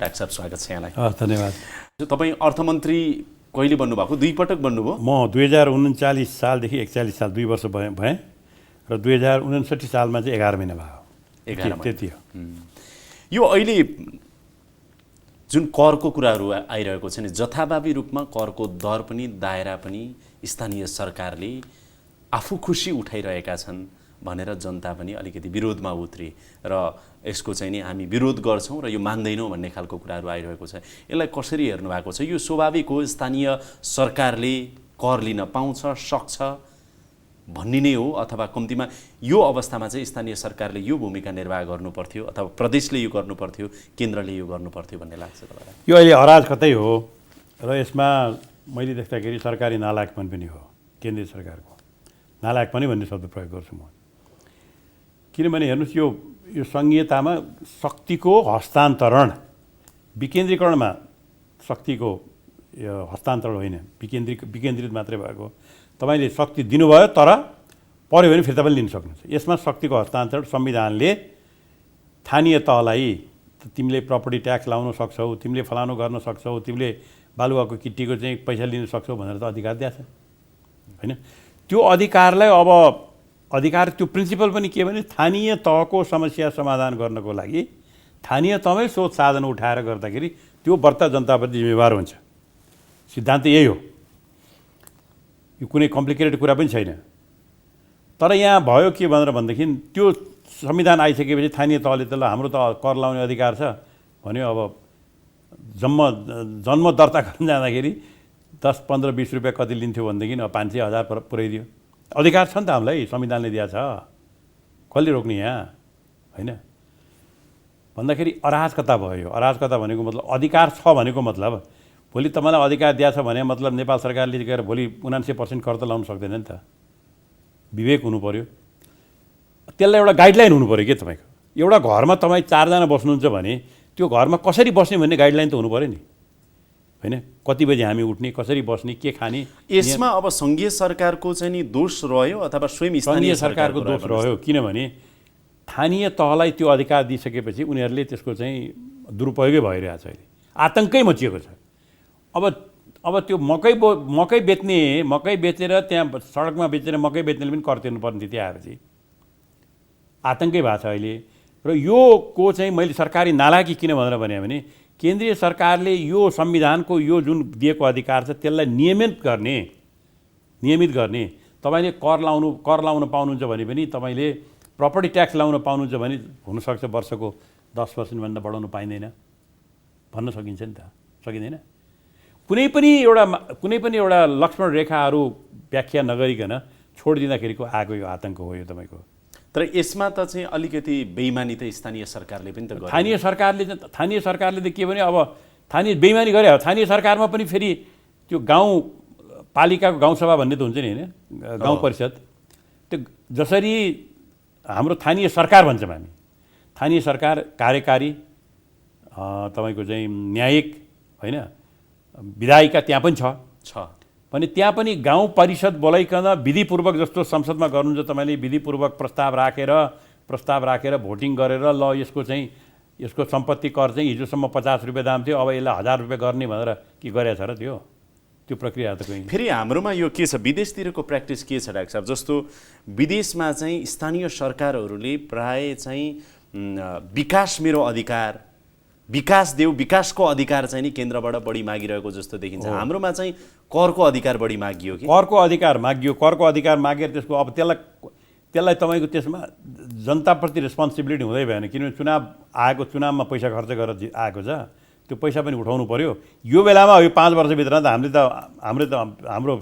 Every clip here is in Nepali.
डाक्टर साहब स्वागत छ यहाँलाई। धन्यवाद। तपाईँ अर्थमन्त्री कहिले बन्नुभएको? 2 पटक बन्नुभयो। म 2039 सालदेखि 41 साल 2 वर्ष भएँ र 2059 सालमा चाहिँ 11 महिना भयो। 11 महिना त्यति हो। यो अहिले जुन करको कुराहरू आइरहेको छ नि, जथाभावी रूपमा करको दर पनि दायरा पनि स्थानीय सरकारले आफू खुसी उठाइरहेका छन् भनेर जनता पनि अलिकति विरोधमा उत्रे र यसको चाहिँ नि हामी विरोध गर्छौँ र यो मान्दैनौँ भन्ने खालको कुराहरू आइरहेको छ। यसलाई कसरी हेर्नु भएको छ? यो स्वाभाविक हो स्थानीय सरकारले कर लिन पाउँछ सक्छ भन्ने नै हो, अथवा कम्तीमा यो अवस्थामा चाहिँ स्थानीय सरकारले यो भूमिका निर्वाह गर्नुपर्थ्यो अथवा प्रदेशले यो गर्नुपर्थ्यो, केन्द्रले यो गर्नुपर्थ्यो भन्ने लाग्छ तपाईँलाई? यो अहिले अराजकतै हो र यसमा मैले देख्दाखेरि सरकारी नालायकपन पनि हो। केन्द्रीय सरकारको नालायकपन भन्ने शब्द प्रयोग गर्छु म। किनभने हेर्नुहोस्, यो सङ्घीयतामा शक्तिको हस्तान्तरण, विकेन्द्रीकरणमा शक्तिको यो हस्तान्तरण होइन, विकेन्द्रित मात्रै भएको। तपाईँले शक्ति दिनुभयो तर पर्यो भने फिर्ता पनि लिन सक्नुहुन्छ। यसमा शक्तिको हस्तान्तरण संविधानले स्थानीय तहलाई तिमीले प्रपर्टी ट्याक्स लाउन सक्छौ, तिमीले फलानु गर्न सक्छौ, तिमीले बालुवाको किट्टीको चाहिँ पैसा लिन सक्छौ भनेर त अधिकार दिएको छ होइन। त्यो अधिकारलाई अब त्यो प्रिन्सिपल पनि के भने स्थानीय तहको समस्या समाधान गर्नको लागि स्थानीय तहमै स्रोत साधन उठाएर गर्दाखेरि त्यो वर्ता जनताप्रति जिम्मेवार हुन्छ। सिद्धान्त यही हो। यो कुनै कम्प्लिकेटेड कुरा पनि छैन। तर यहाँ भयो के भनेदेखि त्यो संविधान आइसकेपछि स्थानीय तहले त ल हाम्रो त कर लाउने अधिकार छ भन्यो। अब जन्म दर्ता गर्न जाँदाखेरि 10, 15, 20 रुपियाँ कति लिन्थ्यो भनेदेखि अब 500, 1000 पुऱ्याइदियो। अधिकार छ नि त हामीलाई, संविधानले दिएको छ, कसले रोक्ने यहाँ होइन। भन्दाखेरि अराजकता भयो। अराजकता भनेको मतलब अधिकार छ भनेको मतलब भोलि तपाईँलाई अधिकार दिएको छ भने मतलब नेपाल सरकारले गएर भोलि 79% कर त लाउनु सक्दैन नि त। विवेक हुनु पऱ्यो। त्यसलाई एउटा गाइडलाइन हुनु पऱ्यो के तपाईँको। एउटा घरमा तपाईँ 4 जना बस्नुहुन्छ भने त्यो घरमा कसरी बस्ने भन्ने गाइडलाइन त हुनु पऱ्यो नि होइन। कति बजी हामी उठ्ने, कसरी बस्ने, के खाने। यसमा अब सङ्घीय सरकारको चाहिँ नि दोष रह्यो अथवा स्वयं स्थानीय सरकारको दोष रह्यो? किनभने स्थानीय तहलाई त्यो अधिकार दिइसकेपछि उनीहरूले त्यसको चाहिँ दुरुपयोगै भइरहेको छ। अहिले आतङ्कै मचिएको छ। अब त्यो मकै बेचेर त्यहाँ सडकमा बेचेर मकै बेच्नेले पनि कर तिर्नुपर्ने थियो। त्यहाँ आएपछि आतङ्कै भएको छ अहिले। र यो को चाहिँ मैले सरकारी नालायकी किन भनेर भने केन्द्रीय सरकारले यो संविधानको यो जुन दिएको अधिकार छ त्यसलाई नियमित गर्ने तपाईँले कर लाउन पाउनुहुन्छ भने पनि तपाईँले प्रपर्टी ट्याक्स लाउन पाउनुहुन्छ भने हुनसक्छ वर्षको 10%भन्दा बढाउनु पाइँदैन भन्न सकिन्छ नि त, सकिँदैन। कुनै पनि एउटा लक्ष्मण रेखाहरू व्याख्या नगरिकन छोडिदिँदाखेरिको आएको यो आतङ्क हो यो तपाईँको। तर यसमा त चाहिँ अलिकति बेइमानी त स्थानीय सरकारले पनि त गर्यो। स्थानीय सरकारले त के भने अब स्थानीय बेइमानी गरे। स्थानीय सरकारमा पनि फेरि त्यो गाउँपालिकाको गाउँसभा भन्ने त हुन्छ नि होइन, गाउँ परिषद। त्यो जसरी हाम्रो स्थानीय सरकार भन्छौँ हामी, स्थानीय सरकार कार्यकारी तपाईँको चाहिँ न्यायिक होइन, विधायिका त्यहाँ पनि छ भने त्यहाँ पनि गाउँ परिषद बोलाइकन विधिपूर्वक जस्तो संसदमा गर्नुहुन्छ तपाईँले विधिपूर्वक प्रस्ताव राखेर भोटिङ गरेर ल यसको सम्पत्ति कर चाहिँ हिजोसम्म 50 रुपियाँ दाम थियो अब यसलाई 1000 रुपियाँ गर्ने भनेर के गरेछ र त्यो प्रक्रिया त कहीँ। फेरि हाम्रोमा यो के छ, विदेशतिरको प्र्याक्टिस के छ डाक्टर साहब? जस्तो विदेशमा चाहिँ स्थानीय सरकारहरूले प्राय चाहिँ विकास मेरो अधिकार, विकास देऊ, विकासको अधिकार चाहिँ नि केन्द्रबाट बढी मागिरहेको जस्तो देखिन्छ। हाम्रोमा चाहिँ करको अधिकार बढी मागियो कि? करको अधिकार मागेर त्यसको अब त्यसलाई तपाईँको त्यसमा जनताप्रति रेस्पोन्सिबिलिटी हुँदै भएन। किनभने चुनावमा पैसा खर्च गरेर आएको छ, त्यो पैसा पनि उठाउनु पर्यो। यो बेलामा यो 5 वर्षभित्र त हाम्रो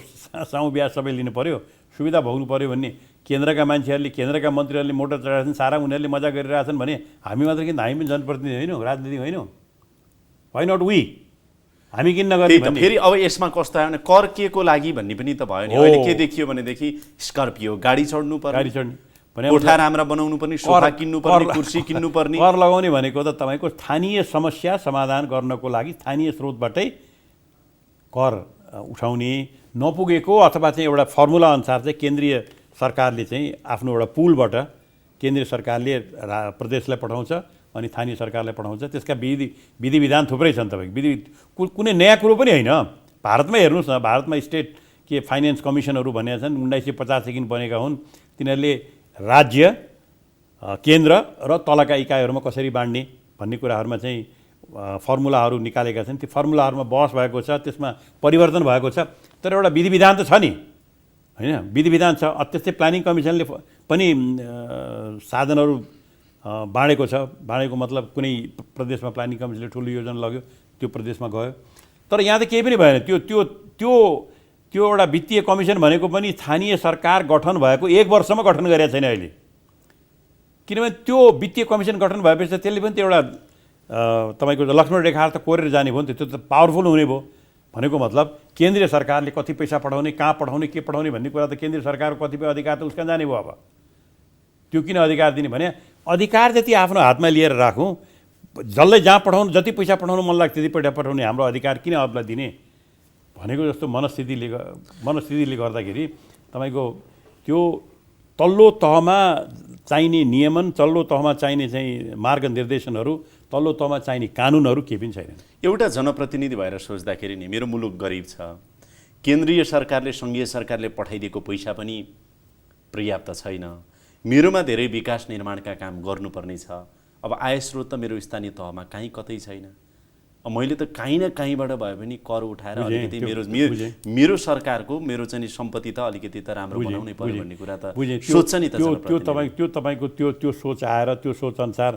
साउ बिहा सबै लिनु पर्यो, सुविधा भोग्नु पर्यो भन्ने केन्द्रका मान्छेहरूले, केन्द्रका मन्त्रीहरूले मोटर चढाएका छन्, सारा उनीहरूले मजा गरिरहेछन् भने हामी मात्र किन? हामी पनि जनप्रतिनिधि होइनौँ, राजनीति होइनौँ। Why not we? हामी किन नगर्ने? फेरि अब यसमा कस्तो आयो भने कर के को लागि भन्ने पनि त भयो नि। अहिले के देखियो भनेदेखि स्कर्पियो गाडी चढ्नु पर्ने, कोठा राम्रा बनाउनु पर्ने, सोफा किन्नु पर्ने, कुर्सी किन्नु पर्ने। कर लगाउने भनेको त तपाईँको स्थानीय समस्या समाधान गर्नको लागि स्थानीय स्रोतबाटै कर उठाउने नपुगेको अथवा चाहिँ एउटा फर्मुला अनुसार चाहिँ केन्द्रीय सरकारले चाहिँ आफ्नो एउटा पुलबाट केन्द्रीय सरकारले प्रदेशलाई पठाउँछ, अनि स्थानीय सरकारलाई पठाउँछ। त्यसका विधि विधान थुप्रै छन् तपाईँको। कुनै नयाँ कुरो पनि होइन। भारतमै हेर्नुहोस् न, भारतमा स्टेट के फाइनेन्स कमिसनहरू भनेका छन्, 1950 देखि बनेका हुन्। तिनीहरूले राज्य, केन्द्र र तलका इकाइहरूमा कसरी बाँड्ने भन्ने कुराहरूमा चाहिँ फर्मुलाहरू निकालेका छन्। ती फर्मुलाहरूमा बहस भएको छ, त्यसमा परिवर्तन भएको छ, तर एउटा विधि विधान त छ नि, होइन? विधि विधान छ। त्यस्तै प्लानिङ कमिसनले पनि साधनहरू बाँडेको छ। बाँडेको मतलब कुनै प्रदेशमा प्लानिङ कमिसनले ठुलो योजना लग्यो, त्यो प्रदेशमा गयो। तर यहाँ त केही पनि भएन। त्यो एउटा वित्तीय कमिसन भनेको पनि स्थानीय सरकार गठन भएको 1 वर्षमा गठन गरेको छैन अहिले। किनभने त्यो वित्तीय कमिसन गठन भएपछि त त्यसले पनि त्यो एउटा तपाईँको लक्ष्मण रेखाहरू त कोरेर जाने भयो नि त। त्यो त पावरफुल हुने भयो। भनेको मतलब केन्द्रीय सरकारले कति पैसा पठाउने, कहाँ पठाउने, के पठाउने भन्ने कुरा त केन्द्रीय सरकारको कतिपय अधिकार त उसका जाने भयो। अब त्यो किन अधिकार दिने भने अधिकार जति आफ्नो हातमा लिएर राखौँ, जसलाई जहाँ पठाउनु, जति पैसा पठाउनु मन लाग्छ त्यति पैसा पठाउने हाम्रो अधिकार किन अरूलाई दिने भनेको जस्तो मनस्थितिले गर्दाखेरि तपाईँको त्यो तल्लो तहमा चाहिने नियमन, तल्लो तहमा चाहिने चाहिँ मार्गनिर्देशनहरू, तल्लो तहमा चाहिने कानुनहरू केही पनि छैनन्। एउटा जनप्रतिनिधि भएर सोच्दाखेरि नि मेरो मुलुक गरिब छ, केन्द्रीय सरकारले सङ्घीय सरकारले पठाइदिएको पैसा पनि पर्याप्त छैन, मेरोमा धेरै विकास निर्माणका काम गर्नुपर्ने छ। अब आय स्रोत त मेरो स्थानीय तहमा कहीँ कतै छैन। अब मैले त कहीँ न कहीँबाट भए पनि कर उठाएर अलिकति मेरो सरकारको मेरो चाहिँ सम्पत्ति त अलिकति त राम्रो बनाउनै पर्यो भन्ने कुरा त सोच्छ नि त। त्यो तपाईँको त्यो सोच आएर त्यो सोच अनुसार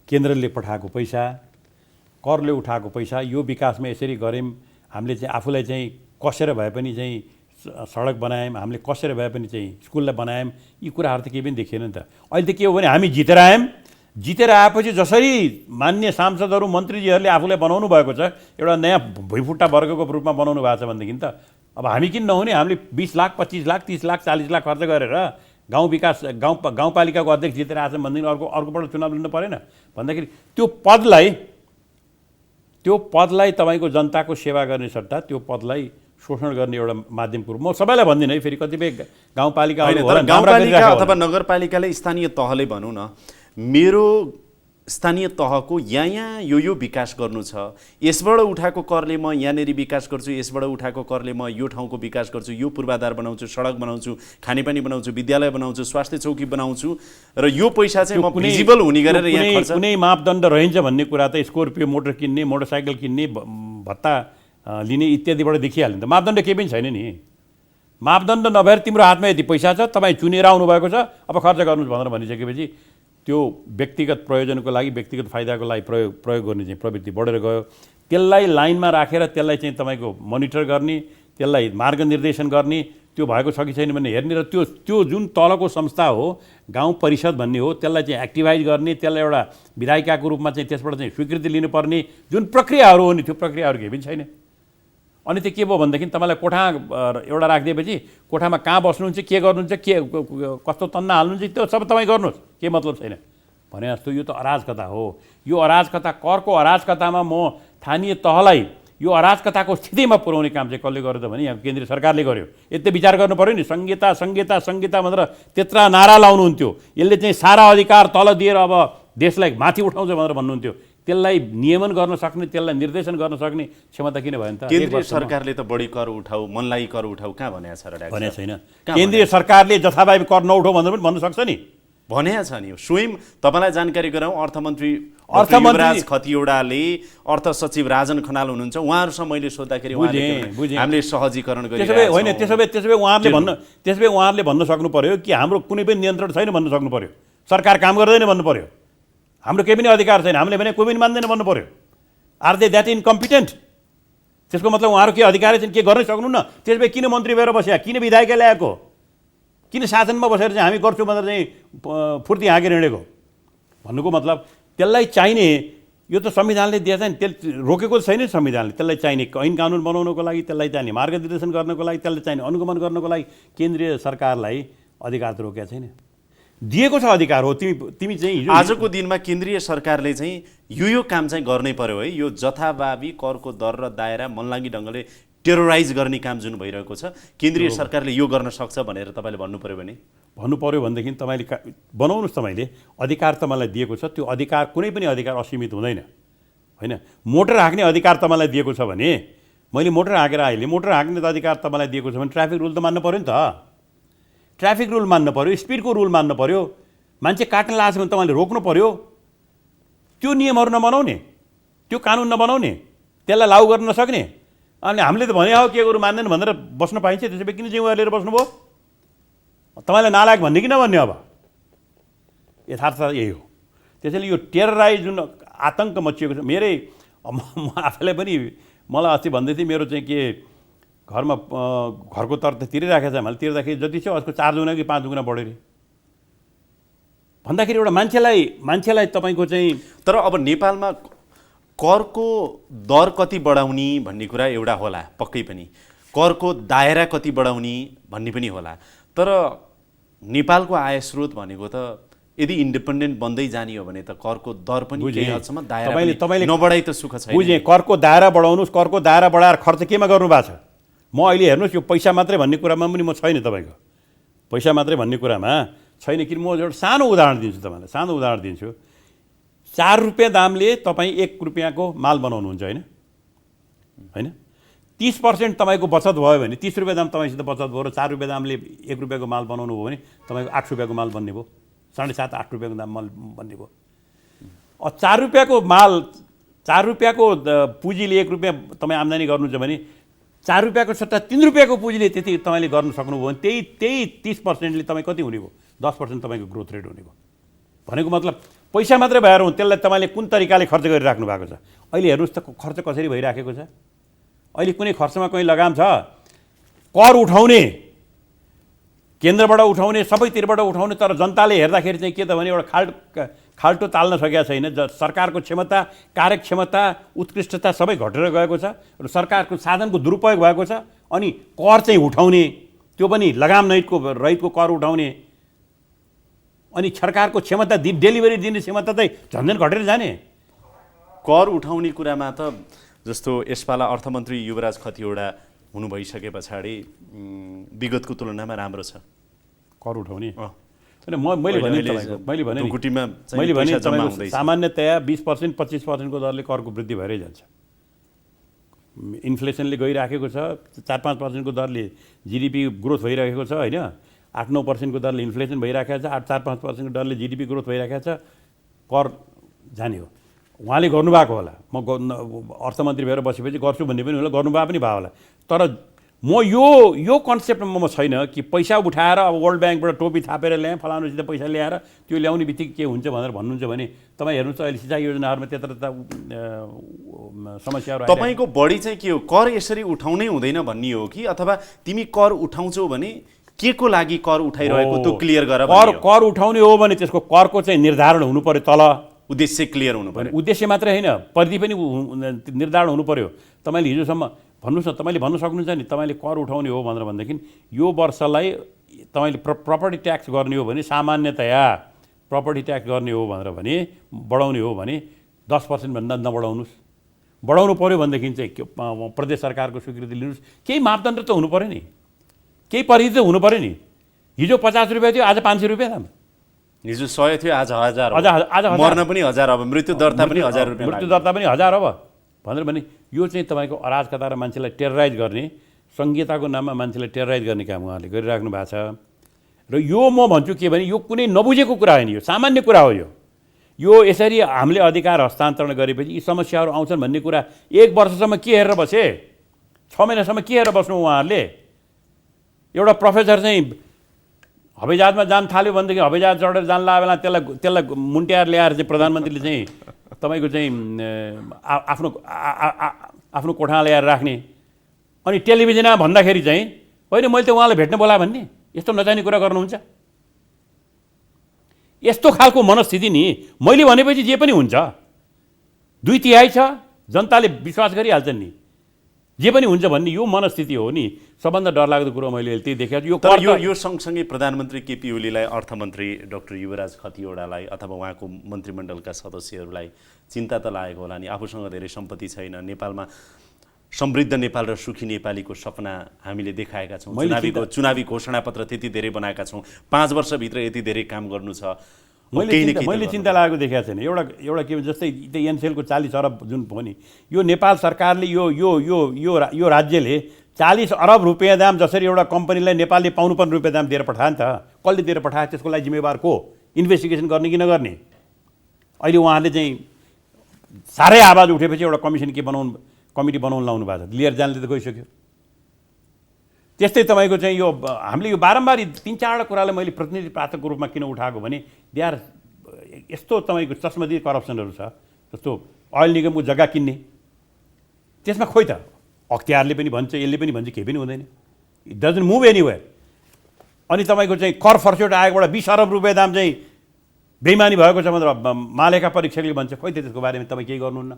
केन्द्रले पठाएको पैसा, करले उठाएको पैसा, यो विकासमा यसरी गऱ्यौँ, हामीले चाहिँ आफूलाई चाहिँ कसेर भए पनि चाहिँ सडक बनायौँ, हामीले कसेर भए पनि चाहिँ स्कुललाई बनायौँ, यी कुराहरू त केही पनि देखिएन नि त। अहिले त के हो भने हामी जितेर आयौँ, जितेर आएपछि जसरी मान्य सांसदहरू मन्त्रीजीहरूले आफूलाई बनाउनु भएको छ, एउटा नयाँ भुइँफुट्टा वर्गको रूपमा बनाउनु भएको छ भनेदेखि त अब हामी किन नहुने? हामीले 20 लाख, 25 लाख, 30 लाख, 40 लाख खर्च गरेर गाउँपालिकाको अध्यक्ष जितेर आएछ भनेदेखि अर्कोपल्ट चुनाव लिनु परेन भन्दाखेरि त्यो पदलाई तपाईँको जनताको सेवा गर्ने सट्टा त्यो पदलाई शोषण गर्ने एउटा माध्यमको रूपमा म सबैलाई भन्दिनँ है। फेरि कतिपय गाउँपालिका अथवा नगरपालिकाले स्थानीय तहले भनौँ न, मेरो स्थानीय तहको यहाँ यो विकास गर्नु छ, यसबाट उठाएको करले म यहाँनिर विकास गर्छु, यसबाट उठाएको करले म यो ठाउँको विकास गर्छु, यो पूर्वाधार बनाउँछु, सडक बनाउँछु, खानेपानी बनाउँछु, विद्यालय बनाउँछु, स्वास्थ्य चौकी बनाउँछु र यो पैसा चाहिँ म भिजिबल हुने गरेर यहाँ खर्च। कुनै मापदण्ड रहन्छ भन्ने कुरा त स्कोर्पियो मोटर किन्ने, मोटरसाइकल किन्ने, भत्ता लिने इत्यादिबाट देखिहाल्यो नि त। मापदण्ड केही पनि छैन नि। मापदण्ड नभएर तिम्रो हातमा यति पैसा छ, तपाईँ चुनेर आउनुभएको छ, अब खर्च गर्नुहोस् भनेर भनिसकेपछि त्यो व्यक्तिगत प्रयोजनको लागि, व्यक्तिगत फाइदाको लागि प्रयोग गर्ने चाहिँ प्रवृत्ति बढेर गयो। त्यसलाई लाइनमा राखेर त्यसलाई चाहिँ तपाईँको मोनिटर गर्ने, त्यसलाई मार्गनिर्देशन गर्ने, त्यो भएको छ कि छैन भन्ने हेर्ने र त्यो जुन तलको संस्था हो, गाउँ परिषद भन्ने हो, त्यसलाई चाहिँ एक्टिभाइज गर्ने, त्यसलाई एउटा विधायिकाको रूपमा चाहिँ त्यसबाट चाहिँ स्वीकृति लिनुपर्ने जुन प्रक्रियाहरू हो नि, त्यो प्रक्रियाहरू केही पनि छैन। अनि त्यो के भयो भनेदेखि तपाईँलाई कोठा एउटा राखिदिएपछि कोठामा कहाँ बस्नुहुन्छ, के गर्नुहुन्छ, के कस्तो तन्ना हाल्नुहुन्छ, त्यो सब तपाईँ गर्नुहोस्, के मतलब छैन भने जस्तो यो त अराजकता हो। यो अराजकता, करको अराजकतामा म स्थानीय तहलाई यो अराजकताको स्थितिमा पुर्याउने काम चाहिँ कसले गर्यो त भने यहाँ केन्द्रीय सरकारले गर्यो। यति विचार गर्नु पऱ्यो नि। संहिता संहिता संहिता भनेर त्यत्रा नारा लाउनुहुन्थ्यो, यसले चाहिँ सारा अधिकार तल दिएर अब देशलाई माथि उठाउँछ भनेर भन्नुहुन्थ्यो। त्यसलाई नियमन गर्न सक्ने, त्यसलाई निर्देशन गर्न सक्ने क्षमता किन भएन त? केन्द्रीय सरकारले त बढी कर उठाऊ, मनलाई कर उठाऊ कहाँ भनेको छ र? भनेको छैन। केन्द्रीय सरकारले जथाभावी कर नउठाऊ भनेर पनि भन्न सक्छ नि। भनेको छ नि। स्वयं तपाईँलाई जानकारी गराउँ, अर्थमन्त्री युवराज खतिवडाले, अर्थ सचिव राजन खनाल हुनुहुन्छ, उहाँहरूसँग मैले सोद्धाखेरि हामीले सहजीकरण गरिरहेको होइन। त्यसो भए उहाँहरूले भन्न सक्नु पर्यो कि हाम्रो कुनै पनि नियन्त्रण छैन भन्नु सक्नु पर्यो। सरकार काम गर्दैन भन्नु पर्यो। हाम्रो केही पनि अधिकार छैन, हामीले भने कोही पनि मान्दैन भन्नु पर्यो। Are they that incompetent? त्यसको मतलब उहाँहरू के अधिकारै छैन, के गर्नै सक्नुहुन्न? त्यसो भए किन मन्त्री भएर बस्या, किन विधायक ल्याएको, किन शासनमा बसेर चाहिँ हामी गर्छौँ भनेर चाहिँ फुर्ती हाँकेर हिँडेको भन्नुको मतलब त्यसलाई चाहिने, यो त संविधानले दिएछ नि, त्यसले रोकेको छैन संविधानले। त्यसलाई चाहिने ऐन कानुन बनाउनको लागि, त्यसलाई चाहिने मार्गनिर्देशन गर्नको लागि, त्यसलाई चाहिने अनुगमन गर्नको लागि केन्द्रीय सरकारलाई अधिकार त रोकेको छैन, दिएको छ अधिकार हो। तिमी चाहिँ आजको दिनमा केन्द्रीय सरकारले चाहिँ यो काम चाहिँ गर्नै पर्यो है। यो जथाभावी करको दर र दायरा मनलागी ढङ्गले टेरोराइज गर्ने काम जुन भइरहेको छ, केन्द्रीय सरकारले यो गर्न सक्छ भनेर तपाईँले भन्नु पर्यो भने? भन्नु पर्यो भनेदेखि तपाईँले बनाउनुहोस्, तपाईँले अधिकार त मलाई दिएको छ, त्यो अधिकार कुनै पनि अधिकार असीमित हुँदैन होइन। मोटर हाँक्ने अधिकार त मलाई दिएको छ भने मैले मोटर हाँकेर अहिले मोटर हाँक्ने त अधिकार त मलाई दिएको छ भने ट्राफिक रुल त मान्नु पऱ्यो नि त। ट्राफिक रुल मान्नु पऱ्यो, स्पिडको रुल मान्नु पऱ्यो, मान्छे काट्न लाग्छ भने तपाईँले रोक्नु पऱ्यो। त्यो नियमहरू नबनाउने, त्यो कानुन नबनाउने, त्यसलाई लागू गर्न नसक्ने, अनि हामीले त भने हो के गरौँ मान्दैन भनेर बस्न पाइन्छ? त्यसै किन जिम्मेवारी लिएर बस्नुभयो? तपाईँलाई नालायक भन्ने कि नभन्ने? अब यथार्थ यही हो। त्यसैले यो टेरराइज जुन आतङ्क मचिएको छ, मेरै म आफैलाई पनि मलाई अस्ति भन्दै थिएँ मेरो चाहिँ के घरमा घरको तर त तिरिराखेको छ, मैले तिर्दाखेरि जति छ उसको 4 गुणा कि 5 गुणा बढ्यो अरे भन्दाखेरि एउटा मान्छेलाई तपाईँको चाहिँ। तर अब नेपालमा करको दर कति बढाउने भन्ने कुरा एउटा होला, पक्कै पनि करको दायरा कति बढाउने भन्ने पनि होला। तर नेपालको आय स्रोत भनेको त यदि इन्डिपेन्डेन्ट बन्दै जाने हो भने त करको दर पनि केही हदसम्म दायरा पनि नबढाइ त सुख छैन। बुझेँ, करको दायरा बढाउनुहोस्, करको दायरा बढाएर खर्च केमा गर्नु भएको छ? म अहिले हेर्नुहोस् यो पैसा मात्रै भन्ने कुरामा पनि म छैन, तपाईँको पैसा मात्रै भन्ने कुरामा छैन। किन म एउटा सानो उदाहरण दिन्छु तपाईँलाई, सानो उदाहरण दिन्छु। 4 रुपियाँ दामले तपाईँ 1 रुपियाँको माल बनाउनुहुन्छ होइन होइन, 30% तपाईँको बचत भयो भने 30 रुपियाँ दाम तपाईँसित बचत भयो र 4 रुपियाँ दामले 1 रुपियाँको माल बनाउनु भयो भने तपाईँको 8 रुपियाँको माल बन्ने भयो, 7.5-8 रुपियाँको दाम माल बन्ने भयो। 4 रुपियाँको माल, 4 रुपियाँको पुँजीले 1 रुपियाँ तपाईँ आम्दानी गर्नुहुन्छ भने 4 रुपियाँको सट्टा 3 रुपियाँको पुँजीले त्यति तपाईँले गर्न सक्नुभयो भने त्यही 30%ले तपाईँ कति हुने भयो? 10% तपाईँको ग्रोथ रेट हुने भयो। भनेको मतलब पैसा मात्रै भएर हुन्, त्यसलाई तपाईँले कुन तरिकाले खर्च गरिराख्नु भएको छ? अहिले हेर्नुहोस् त खर्च कसरी भइराखेको छ। अहिले कुनै खर्चमा कहीँ लगाम छ? कर उठाउने, केन्द्रबाट उठाउने, सबैतिरबाट उठाउने, तर जनताले हेर्दाखेरि चाहिँ के त भने एउटा खाल्टो ताल्न सकेका छैन। सरकारको क्षमता, कार्यक्षमता, उत्कृष्टता सबै घटेर गएको छ र सरकारको साधनको दुरुपयोग भएको छ। अनि कर चाहिँ उठाउने, त्यो पनि लगाम रहितको कर उठाउने, अनि सरकारको क्षमता डेलिभरी दिने क्षमता चाहिँ झन्झन घटेर जाने। कर उठाउने कुरामा त जस्तो यसपाला अर्थमन्त्री युवराज खतिवडा हुनु भइसके पछाडि विगतको तुलनामा राम्रो छ कर उठाउने। होइन मैले भने सामान्यतया 20% 25%को दरले करको वृद्धि भएरै जान्छ। इन्फ्लेसनले गइराखेको छ, 4-5% को दरले जिडिपी ग्रोथ भइरहेको छ होइन, 8-9% को दरले इन्फ्लेसन भइरहेको छ, 4-5% को दरले जिडिपी ग्रोथ भइरहेको छ, कर जाने हो। उहाँले गर्नुभएको होला, म अर्थमन्त्री भएर बसेपछि गर्छु भन्ने पनि होला, गर्नुभएको पनि भयो होला। तर म यो कन्सेप्टमा म छैन कि पैसा उठाएर अब वर्ल्ड ब्याङ्कबाट टोपी थापेर ल्याएँ, फलानुसित पैसा ल्याएर त्यो ल्याउने बित्तिकै के हुन्छ भनेर भन्नुहुन्छ भने तपाईँ हेर्नुहोस् अहिले सिँचाइ योजनाहरूमा त्यत्र समस्याहरू। तपाईँको बढी चाहिँ के हो, कर यसरी उठाउनै हुँदैन भन्ने हो कि अथवा तिमी कर उठाउँछौ भने के को लागि कर उठाइरहेको त्यो क्लियर गर? कर उठाउने हो भने त्यसको करको चाहिँ निर्धारण हुनु पर्यो, तल उद्देश्य क्लियर हुनु पर्यो। उद्देश्य मात्रै होइन, परिधि पनि निर्धारण हुनु पर्यो। तपाईँले हिजोसम्म भन्नुहोस् न, तपाईँले भन्न सक्नुहुन्छ नि तपाईँले कर उठाउने हो भनेर भनेदेखि यो वर्षलाई तपाईँले प्रपर्टी ट्याक्स गर्ने हो भने सामान्यतया प्रपर्टी ट्याक्स गर्ने हो भनेर भने बढाउने हो भने 10% भन्दा नबढाउनुहोस्। बढाउनु पऱ्यो भनेदेखि चाहिँ प्रदेश सरकारको स्वीकृति लिनुहोस्। केही मापदण्ड त हुनु पऱ्यो नि, केही परिधि त हुनु पऱ्यो नि। हिजो 50 रुपियाँ थियो, आज 500 रुपियाँ दाम। हिजो 100 थियो, आज 1000, आज मर्न पनि 1000, अब मृत्यु दर्ता पनि 1000 रुपियाँ, मृत्यु दर्ता पनि 1000 अब भनेर भने यो चाहिँ तपाईँको अराजकता र मान्छेलाई टेरराइज गर्ने, संहिताको नाममा मान्छेलाई टेरराइज गर्ने काम उहाँले गरिराख्नु भएको छ। र यो म भन्छु के भने यो कुनै नबुझेको कुरा होइन, यो सामान्य कुरा हो। यो यसरी हामीले अधिकार हस्तान्तरण गरेपछि यी समस्याहरू आउँछन् भन्ने कुरा 1 वर्षसम्म के हेरेर बसे, 6 महिनासम्म के हेरेर बस्नु उहाँहरूले? एउटा प्रोफेसर चाहिँ हवाईजहाजमा जान थाल्यो भनेदेखि हवाईजहाज चढेर जान लाग्यो बेला त्यसलाई मुन्ट्याएर ल्याएर चाहिँ प्रधानमन्त्रीले चाहिँ तपाईँको चाहिँ आफ्नो कोठामा ल्याएर राख्ने। अनि टेलिभिजनमा भन्दाखेरि चाहिँ होइन मैले त उहाँलाई भेट्न बोलाएँ भन्ने, यस्तो नजाने कुरा गर्नुहुन्छ। यस्तो खालको मनस्थिति नि मैले भनेपछि जे पनि हुन्छ, 2/3 छ, जनताले विश्वास गरिहाल्छन् नि, जे पनि हुन्छ भन्ने यो मनस्थिति हो नि। सबभन्दा डरलाग्दो कुरो मैले त्यही देखेको छु। यो सँगसँगै प्रधानमन्त्री केपी ओलीलाई, अर्थमन्त्री डाक्टर युवराज खतिवडालाई अथवा उहाँको मन्त्रीमण्डलका सदस्यहरूलाई चिन्ता त लागेको होला नि। आफूसँग धेरै सम्पत्ति छैन, नेपालमा समृद्ध नेपाल र सुखी नेपालीको सपना हामीले देखाएका छौँ। मैले चुनावी घोषणापत्र त्यति धेरै बनाएका छौँ, 5 वर्षभित्र यति धेरै काम गर्नु छ। मैले चिन्ता लागेको देखेको छैन। एउटा के भन्छ, जस्तै एनसेलको 40 अरब जुन भयो नि, यो नेपाल सरकारले यो राज्यले 40 अरब रुपियाँ दाम जसरी एउटा कम्पनीलाई नेपालले पाउनुपर्ने रुपियाँ दाम दिएर पठायो नि त, कसले दिएर पठायो? त्यसको लागि जिम्मेवार को? इन्भेस्टिगेसन गर्ने कि नगर्ने? अहिले उहाँले चाहिँ साह्रै आवाज उठेपछि एउटा कमिटी बनाउनु लाउनु भएको छ। लिएर जानले त गइसक्यो। त्यस्तै तपाईँको चाहिँ यो हामीले यो बारम्बार 3-4वटा कुरालाई मैले प्रतिनिधि पात्रको रूपमा किन उठाएको भने दे आर यस्तो तपाईँको चस्मदी करप्सनहरू छ। जस्तो ओइल निगमको जग्गा किन्ने, त्यसमा खोइ त अख्तियारले पनि भन्छ, यसले पनि भन्छ, केही पनि हुँदैन। It doesn't move anywhere. अनि तपाईँको चाहिँ कर फर्स्योट आएकोबाट 20 अरब रुपियाँ दाम चाहिँ बेइमानी भएको छ भनेर महालेखा परीक्षकले भन्छ। खोइ त त्यसको बारेमा तपाईँ केही गर्नुहुन्न।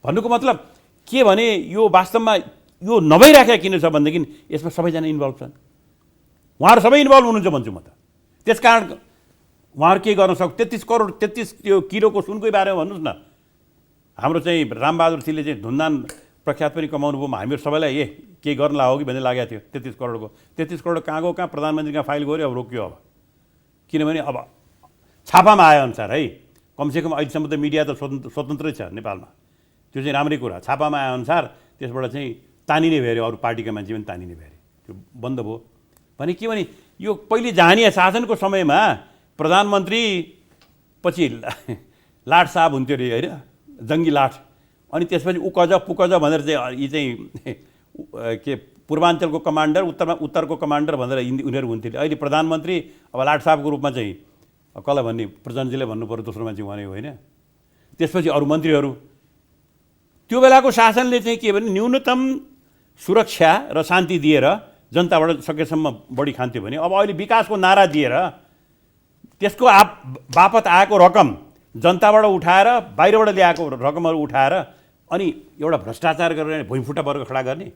भन्नुको मतलब के भने यो वास्तवमा यो नभइराखेको किन छ भनेदेखि यसमा सबैजना इन्भल्भ छन्। उहाँहरू सबै इन्भल्भ हुनुहुन्छ भन्छु म त। त्यसकारण उहाँहरू के गर्न सक्छ? 33 करोड 33 त्यो किलोको सुनकै बारेमा भन्नुहोस् न। हाम्रो चाहिँ रामबहादुर सिंहले चाहिँ धुन्दान प्रख्यात पनि कमाउनु भयो। हामीहरू सबैलाई केही गर्न लाग्यो कि भन्ने लागेको थियो। 33 करोडको 33 करोड कहाँ गयो? कहाँ प्रधानमन्त्री कहाँ फाइल गऱ्यो? अब रोकियो। अब किनभने अब छापामा आए अनुसार है, कमसेकम अहिलेसम्म त मिडिया त स्वतन्त्रै छ नेपालमा, त्यो चाहिँ राम्रै कुरा। छापामा आए अनुसार त्यसबाट चाहिँ तानिने भयो, अरू पार्टीका मान्छे पनि तानिने भयो, त्यो बन्द भयो। भने के भने यो पहिले जहानिया शासनको समयमा प्रधानमन्त्री पछि लाट साहब हुन्थ्यो अरे होइन, जङ्गी लाट। अनि त्यसपछि उकज पुकज भनेर चाहिँ यी चाहिँ के पूर्वाञ्चलको कमान्डर, उत्तरको कमान्डर भनेर उनीहरू हुन्थ्यो। अहिले प्रधानमन्त्री अब लाट साहबको रूपमा चाहिँ कसलाई भन्ने? प्रचण्डजीले भन्नु पऱ्यो, दोस्रो मान्छे उहाँ नै होइन। त्यसपछि अरू मन्त्रीहरू। त्यो बेलाको शासनले चाहिँ के भने न्यूनतम सुरक्षा र शान्ति दिएर जनताबाट सकेसम्म बढी खान्थ्यो भने अब अहिले विकासको नारा दिएर त्यसको बापत आएको रकम जनताबाट उठाएर बाहिरबाट ल्याएको रकमहरू उठाएर अनि एउटा भ्रष्टाचार गरेर भुइँफुट्टा वर्ग खडा गर्ने,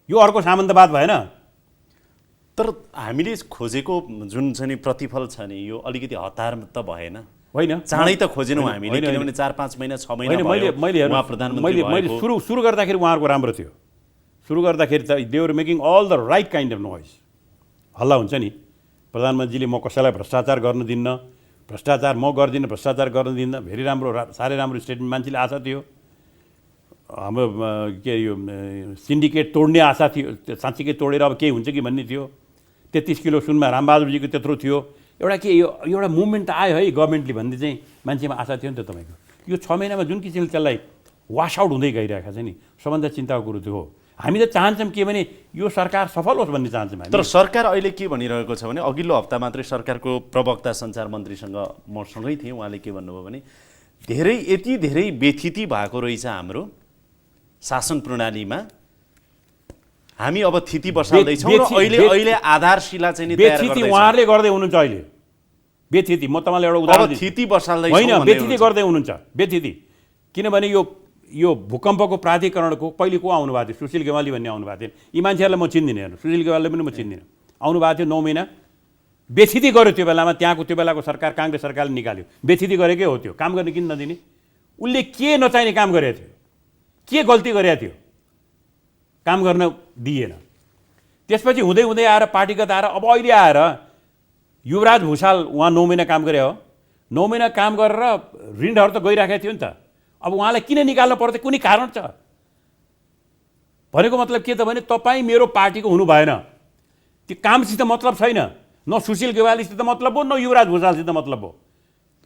यो अर्को सामन्तवाद भएन? तर हामीले खोजेको जुन चाहिँ नि प्रतिफल छ नि, यो अलिकति हतार त भएन? होइन, चाँडै त खोजेनौँ हामीले, किनभने 4-5 महिना 6 महिना भयो उहाँ प्रधानमन्त्री भएको। मैले सुरु गर्दाखेरि उहाँहरूको राम्रो थियो। सुरु गर्दाखेरि त they were making all the right kind of noise. हल्ला हुन्छ नि, प्रधानमन्त्रीले म कसैलाई भ्रष्टाचार गर्न दिन्न, भ्रष्टाचार म गर्दिनँ, भ्रष्टाचार गर्न दिन्न, भेरी राम्रो, साह्रै राम्रो स्टेटमेन्ट। मान्छेले आशा थियो, हाम्रो के यो सिन्डिकेट तोड्ने आशा थियो, साँच्चीकै तोडेर अब केही हुन्छ कि भन्ने थियो। 33 किलो सुनमा रामबहादुरजीको त्यत्रो थियो। एउटा के यो एउटा मुभमेन्ट आयो है गभर्मेन्टले भन्ने चाहिँ मान्छेमा आशा थियो नि त। तपाईँको यो 6 महिनामा जुन किसिमले त्यसलाई वासआउट हुँदै गइरहेको छ नि, सबभन्दा चिन्ताको कुरो त्यो हो। हामी त चाहन्छौँ के भने यो सरकार सफल होस् भन्ने चाहन्छौँ हामी। तर सरकार अहिले के भनिरहेको छ भने, अघिल्लो हप्ता मात्रै सरकारको प्रवक्ता सञ्चार मन्त्रीसँग म सँगै थिएँ, उहाँले के भन्नुभयो भने यति धेरै व्यथिति भएको रहेछ हाम्रो शासन प्रणालीमा, हामी अब थिति बसाल्दैछौँ र अहिले आधारशिला चाहिँ व्यथिति उहाँहरूले गर्दै हुनुहुन्छ। अहिले व्यथिति म तपाईँलाई एउटा उदाहरण दिन्छु। थिति बसाल्दैछौँ होइन, व्यथिति गर्दै हुनुहुन्छ। व्यथिति किनभने यो भूकम्पको प्राधिकरणको पहिले को आउनु भएको थियो? सुशील गेवाली भन्ने आउनु भएको थियो। यी मान्छेहरूलाई म चिन्दिनँ, हेर्नु, सुशील गेवालीलाई पनि म चिन्दिनँ। आउनु भएको थियो 9 महिना, व्यथिति गर्यो त्यो बेलामा। त्यहाँको त्यो बेलाको सरकार, काङ्ग्रेस सरकारले निकाल्यो। व्यथिति गरेकै हो त्यो, काम गर्ने किन नदिने? उसले के नचाहिने काम गरेको थियो? के गल्ती गरेको थियो? काम गर्न दिएन। त्यसपछि हुँदै हुँदै आएर पार्टीगत आएर अब अहिले आएर युवराज भुषाल उहाँ 9 महिना काम गरे हो। 9 महिना काम गरेर ऋणहरू त गइराखेको थियो नि त। अब उहाँलाई किन निकाल्नु पर्छ? कुनै कारण छ? भनेको मतलब के त भने तपाईँ मेरो पार्टीको हुनु भएन, त्यो कामसित मतलब छैन। न सुशील गेवालीसित मतलब हो, न युवराज भुषालसित मतलब हो।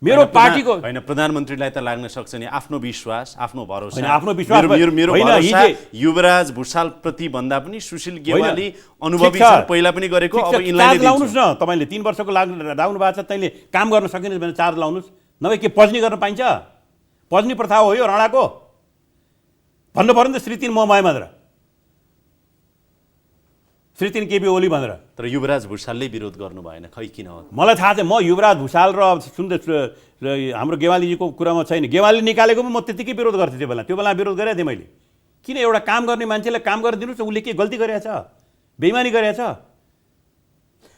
मेरो पार्टीको होइन, प्रधानमन्त्रीलाई त लाग्न सक्छ नि आफ्नो विश्वास, आफ्नो भरोसा। आफ्नो विश्वास मेरो भरोसा युवराज भुषाल प्रति भन्दा पनि सुशील गेवाली अनुभवी छ, पहिला पनि गरेको। अब यिनलाई लाउनुस् न, तपाईँले 3 वर्षको लाग्नु भएको छ, तैँले काम गर्न सकिन्छ भने चार्ज लाउनुस्। नभए के पज्नी गर्न पाइन्छ? पज्नी प्रथा हो यो राणाको। भन्नु पर्यो नि त श्री 3 ममाय भनेर, श्री 3 केपी ओली भनेर। तर युवराज भुषालले विरोध गर्नु भएन, खै किन हो? मलाई थाहा छैन। म युवराज भुषाल र हाम्रो गेवालीजीको कुरामा छैन। गेवाली निकालेको म त्यतिकै विरोध गर्थेँ त्यो बेला विरोध गरेको थिएँ मैले। किन एउटा काम गर्ने मान्छेलाई काम गर्न दिनुहोस् न, उसले के गल्ती गरेछ? बेइमानी गरेछ?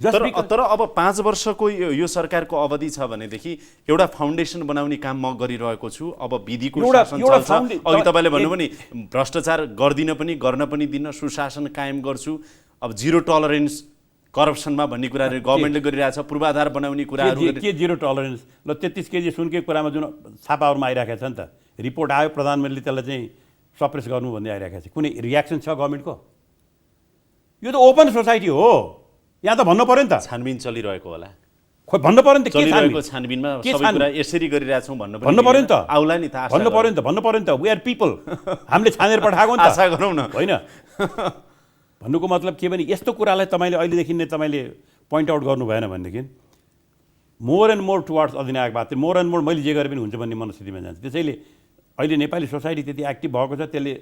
तर अब 5 वर्षको यो सरकारको अवधि छ भनेदेखि एउटा फाउन्डेसन बनाउने काम म गरिरहेको छु। अब विधिको शासन चल्छ। अघि तपाईँले भन्नुभयो नि भ्रष्टाचार गर्दिन पनि गर्न पनि दिन, सुशासन कायम गर्छु। अब जिरो टलरेन्स करप्सनमा भन्ने कुराहरू गभर्मेन्टले गरिरहेछ, पूर्वाधार बनाउने कुराहरू। के जिरो टलरेन्स? ल 33 केजी सुनकै कुरामा जुन छापाहरूमा आइरहेको छ नि त, रिपोर्ट आयो प्रधानमन्त्रीले त्यसलाई चाहिँ सप्रेस गर्नु भन्दै आइरहेको छ, कुनै रियाक्सन छ गभर्मेन्टको? यो त ओपन सोसाइटी हो, यहाँ त भन्नु पर्यो नि त। छानबिन चलिरहेको होला, खोइ भन्नु पर्यो नि त। चलिरहेको छानबिनमा सबै कुरा यसरी गरिरहेछौँ भन्नु पर्यो नि त। आउला नि त, भन्नु पर्यो नि त, भन्नु पर्यो नि त। वी आर पिपल, हामीले छानेर पठाएको नि त। आशा गरौँ न, होइन? भन्नुको मतलब के भने यस्तो कुरालाई तपाईँले अहिलेदेखि नै तपाईँले पोइन्ट आउट गर्नु भएन भनेदेखि मोर एन्ड मोर टुवार्ड्स अधिनायकवाद, मोर एन्ड मोर मैले जे गरे पनि हुन्छ भन्ने मनस्थितिमा जान्छ। त्यसैले अहिले नेपाली सोसाइटी त्यति एक्टिभ भएको छ, त्यसले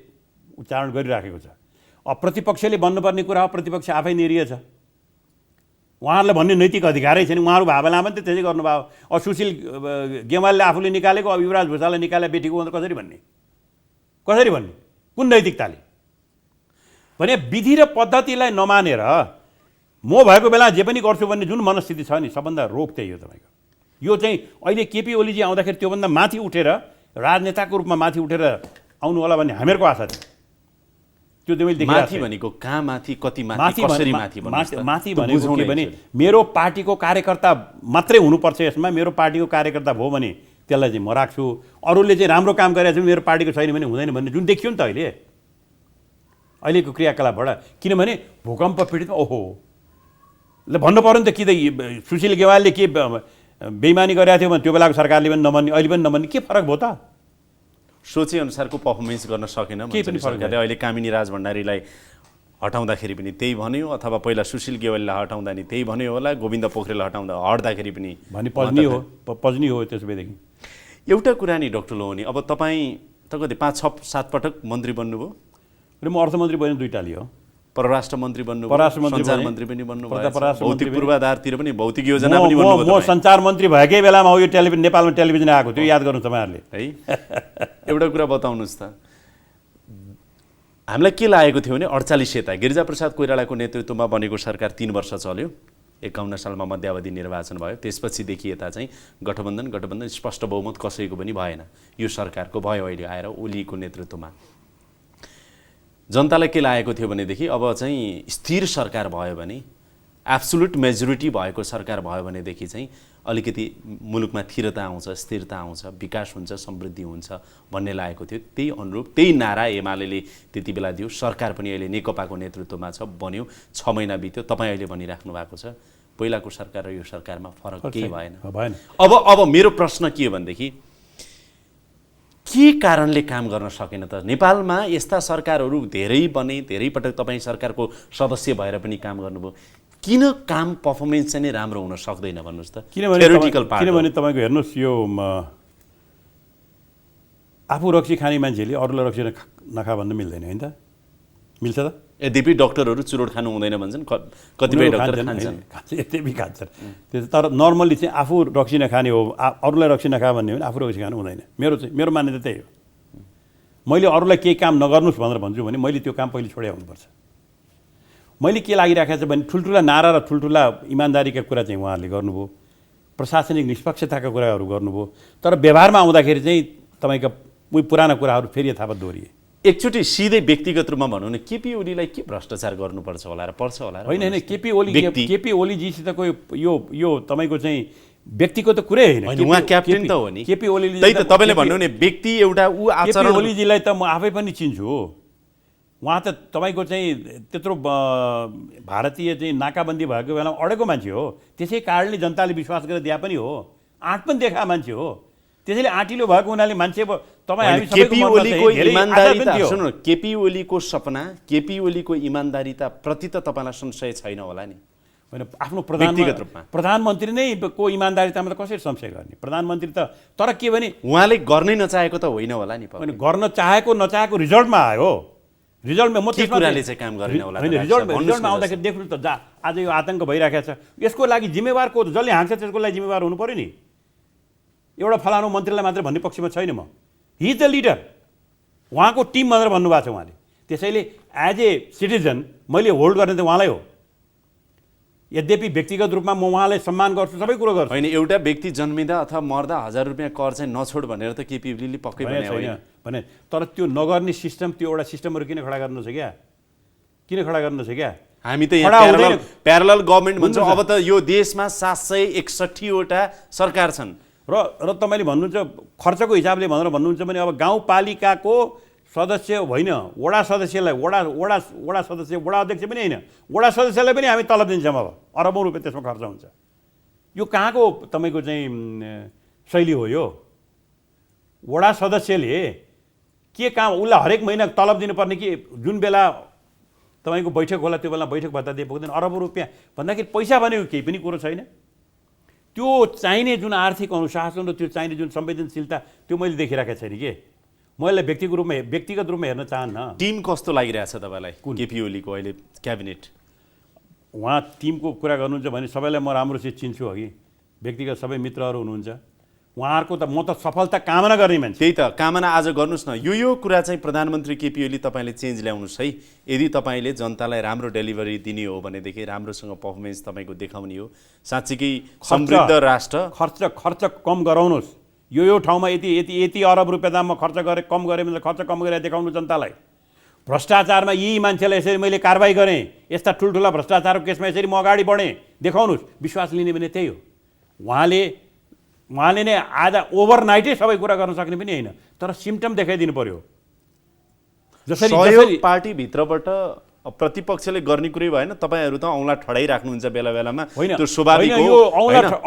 उच्चारण गरिराखेको छ। अब प्रतिपक्षले भन्नुपर्ने कुरा हो, प्रतिपक्ष आफै निरीह छ, उहाँहरूलाई भन्ने नैतिक अधिकारै छैन। उहाँहरू भए बेलामा पनि त त्यसै गर्नुभयो। अब सुशील गेवालले आफूले निकालेको, अब युवराज भूषाललाई निकाले बेटीको भनेर कसरी भन्ने? कसरी भन्ने? कुन नैतिकताले? भने विधि र पद्धतिलाई नमानेर म भएको बेला जे पनि गर्छु भन्ने जुन मनस्थिति छ नि, सबभन्दा रोग त्यही हो तपाईँको। यो चाहिँ अहिले केपी ओलीजी आउँदाखेरि त्योभन्दा माथि उठेर राजनेताको रूपमा माथि उठेर आउनु होला भन्ने हामीहरूको आशा थियो। त्यो चाहिँ मैले देखिरहेको माथि भनेको कहाँ माथि, कति माथि, कसरी माथि? माथि भनेको के भने मेरो पार्टीको कार्यकर्ता मात्रै हुनुपर्छ यसमा, मेरो पार्टीको कार्यकर्ता भयो भने त्यसलाई चाहिँ म राख्छु, अरूले चाहिँ राम्रो काम गरिरहेको छ मेरो पार्टीको छैन भने हुँदैन भन्ने जुन देखियो नि त अहिलेको क्रियाकलापबाट। किनभने भूकम्प पीडितमा ओहो ल भन्नु पऱ्यो नि त, कि त सुशील गेवालले के बेइमानी गरिरहेको थियो भने त्यो बेलाको सरकारले पनि नमान्ने, अहिले पनि नमान्ने, के फरक भयो त? सोचे अनुसारको पर्फर्मेन्स गर्न सकेन सरकारले। अहिले कामिनी राज भण्डारीलाई हटाउँदाखेरि पनि त्यही भन्यो, अथवा पहिला सुशील गेवाललाई हटाउँदा नि त्यही भन्यो होला, गोविन्द पोखरेललाई हट्दाखेरि पनि पज्नी हो। त्यसैदेखि एउटा कुरा नि डाक्टर लोहनी, अब तपाईँ त कति 5-6-7 पटक मन्त्री बन्नुभयो र म अर्थमन्त्री बने 2 टाली हो। परराष्ट्र मन्त्री बन्नुभयो, परराष्ट्र मन्त्री सञ्चार मन्त्री पनि बन्नुभयो, भौतिक पूर्वाधारतिर पनि भौतिक योजना पनि बन्नुभयो। म सञ्चार मन्त्री भएकै बेलामा यो नेपालमा टेलिभिजन आएको थियो, याद गर्नु तपाईँहरूले है। एउटा कुरा बताउनुहोस् त, हामीलाई के लागेको थियो भने 48 यता गिरिजाप्रसाद कोइरालाको नेतृत्वमा बनेको सरकार 3 वर्ष चल्यो, 51 सालमा मध्यावधि निर्वाचन भयो, त्यसपछिदेखि यता चाहिँ गठबन्धन स्पष्ट बहुमत कसैको पनि भएन। यो सरकारको भयो अहिले आएर ओलीको नेतृत्वमा। जनतालाई के लागेको थियो भनेदेखि अब चाहिँ स्थिर सरकार भयो भने, एब्सोल्युट मेजोरिटी भएको सरकार भयो भनेदेखि चाहिँ अलिकति मुलुकमा स्थिरता आउँछ, स्थिरता आउँछ, विकास हुन्छ, समृद्धि हुन्छ भन्ने लागेको थियो। त्यही अनुरूप त्यही नारा एमाले त्यति बेला दियो। सरकार पनि अहिले नेकपाको नेतृत्वमा छ, बन्यो, 6 महिना बित्यो। तपाईँ अहिले भनिराख्नु भएको छ पहिलाको सरकार र यो सरकारमा फरक केही भएन। अब मेरो प्रश्न के हो भनेदेखि के कारणले काम गर्न सकेन त? नेपालमा यस्ता सरकारहरू धेरै बने, धेरै पटक तपाईँ सरकारको सदस्य भएर पनि काम गर्नुभयो, किन काम पर्फर्मेन्स चाहिँ नै राम्रो हुन सक्दैन भन्नुहोस् त? किनभने तपाईँको हेर्नुहोस्, यो आफू रक्सी खाने मान्छेले अरूलाई रक्सी नखा भन्न मिल्दैन, होइन त? मिल्छ त? यद्यपि डक्टरहरू चुरोट खानु हुँदैन भन्छन्, कतिपय डक्टर खान्छन्, यद्यपि खान्छन्। तर नर्मल्ली चाहिँ आफू रक्सी नखाने हो, अरूलाई रक्सी नखा भन्ने हो भने आफू रक्सी खानु हुँदैन। मेरो मान्यता त्यही हो। मैले अरूलाई केही काम नगर्नुहोस् भनेर भन्छु भने मैले त्यो काम पहिले छोडे आउनुपर्छ। मैले के लागिरहेको छ भने ठुल्ठुला नारा र ठुल्ठुला इमान्दारीका कुरा चाहिँ उहाँहरूले गर्नुभयो, प्रशासनिक निष्पक्षताका कुराहरू गर्नुभयो, तर व्यवहारमा आउँदाखेरि चाहिँ तपाईँका उही पुराना कुराहरू फेरि यथावत दोहोरिए। एकचोटि सिधै व्यक्तिगत रूपमा भनौँ न, केपी ओलीलाई के भ्रष्टाचार गर्नुपर्छ होला र पर्छ होला? होइन, केपी ओलीजीसितको यो तपाईँको चाहिँ व्यक्तिको त कुरै होइन, उहाँ क्याप्टेन त हो नि। केपी ओलीले त्यही त तपाईँले भन्नु नि, व्यक्ति एउटा ऊ आचरण। केपी ओलीजीलाई त म आफै पनि चिन्छु। उहाँ त तपाईँको चाहिँ त्यत्रो भारतीय चाहिँ नाकाबन्दी भएको बेलामा अडेको मान्छे हो, त्यसै कारणले जनताले विश्वास गरेर दिए पनि हो, आँट पनि देखा मान्छे हो। त्यसैले आँटिलो भएको हुनाले मान्छे केपी ओलीको इमान्दारिता, सुन्नु, केपी ओलीको सपना, केपी ओलीको इमान्दारिता प्रति त तपाईँलाई संशय छैन होला नि? होइन, आफ्नो व्यक्तिगत रूपमा प्रधानमन्त्री नै को इमान्दारितामा त कसरी संशय गर्ने? प्रधानमन्त्री त, तर के भने उहाँले गर्नै नचाहेको त होइन होला नि? गर्न नचाहेको रिजल्टमा आयो। रिजल्टमा म के कुराले चाहिँ काम गर्ने होला? रिजल्टमा आउँदाखेरि देख्नु त, आज यो आतङ्क भइरहेको छ, यसको लागि जिम्मेवार को? जसले हाँक्छ त्यसको लागि जिम्मेवार हुनु पर्यो नि। एउटा फलानु मन्त्रीलाई मात्र भन्ने पक्षमा छैन म। हि इज द लिडर, उहाँको टिम भनेर भन्नुभएको छ उहाँले। त्यसैले एज ए सिटिजन मैले होल्ड गर्ने त उहाँलाई हो। यद्यपि व्यक्तिगत रूपमा म उहाँलाई सम्मान गर्छु, सबै कुरो गर्छु, होइन एउटा व्यक्ति जन्मिँदा अथवा मर्दा 1000 रुपियाँ कर चाहिँ नछोड भनेर त केपी ओलीले पक्कै भने होइन भने तर त्यो नगर्ने सिस्टम, त्यो एउटा सिस्टमहरू किन खडा गर्नु छ क्या? किन खडा गर्नु छ क्या? हामी त यहाँ प्यारलल गभर्मेन्ट भन्छौँ। अब त यो देशमा 761 वटा सरकार छन् र तपाईँले भन्नुहुन्छ खर्चको हिसाबले भनेर भन्नुहुन्छ भने अब गाउँपालिकाको सदस्य होइन, वडा सदस्यलाई वडा सदस्य, वडा अध्यक्ष पनि होइन, वडा सदस्यलाई पनि हामी तलब दिन्छौँ। अब अरबौँ रुपियाँ त्यसमा खर्च हुन्छ। यो कहाँको तपाईँको चाहिँ शैली हो यो? वडा सदस्यले के काम, उसलाई हरेक महिना तलब दिनुपर्ने कि जुन बेला तपाईँको बैठक होला त्यो बेला बैठक भत्ता दिए पुग्दैन? अरबौँ रुपियाँ भन्दाखेरि पैसा भनेको केही पनि कुरो छैन। त्यो चाहिने जुन आर्थिक अनुशासन र त्यो चाहिने जुन संवेदनशीलता त्यो मैले देखिरहेको छैन कि। मैले व्यक्तिगत रूपमा हेर्न चाहन्न। टिम कस्तो लागिरहेछ तपाईँलाई केपी ओलीको अहिले क्याबिनेट? उहाँ टिमको कुरा गर्नुहुन्छ भने सबैलाई म राम्रोसित चिन्छु अघि, व्यक्तिगत सबै मित्रहरू हुनुहुन्छ। उहाँहरूको त म त सफलता कामना गर्ने मान्छे। त्यही त कामना आज गर्नुहोस् न। यो कुरा चाहिँ प्रधानमन्त्री केपी ओली तपाईँले चेन्ज ल्याउनुहोस् है। यदि तपाईँले जनतालाई राम्रो डेलिभरी दिने हो भनेदेखि, राम्रोसँग पर्फर्मेन्स तपाईँको देखाउने हो, साँच्चीकै समृद्ध राष्ट्र, खर्च कम गराउनुहोस्। यो ठाउँमा यति अरब रुपियाँ दाममा खर्च गरेँ, कम गरेँ भने खर्च कम गरेर देखाउनु जनतालाई। भ्रष्टाचारमा यी मान्छेलाई यसरी मैले कारबाही गरेँ, यस्ता ठुल्ठुला भ्रष्टाचारको केसमा यसरी म अगाडि बढेँ, देखाउनुहोस्। विश्वास लिने भने त्यही हो। उहाँले नै आज ओभरनाइटै सबै कुरा गर्न सक्ने पनि होइन, तर सिम्टम देखाइदिनु पर्यो। जसरी पार्टीभित्रबाट प्रतिपक्षले गर्ने कुरै भएन, तपाईँहरू त औँला ठडाइराख्नुहुन्छ बेला बेलामा। त्यो स्वाभाविक हो।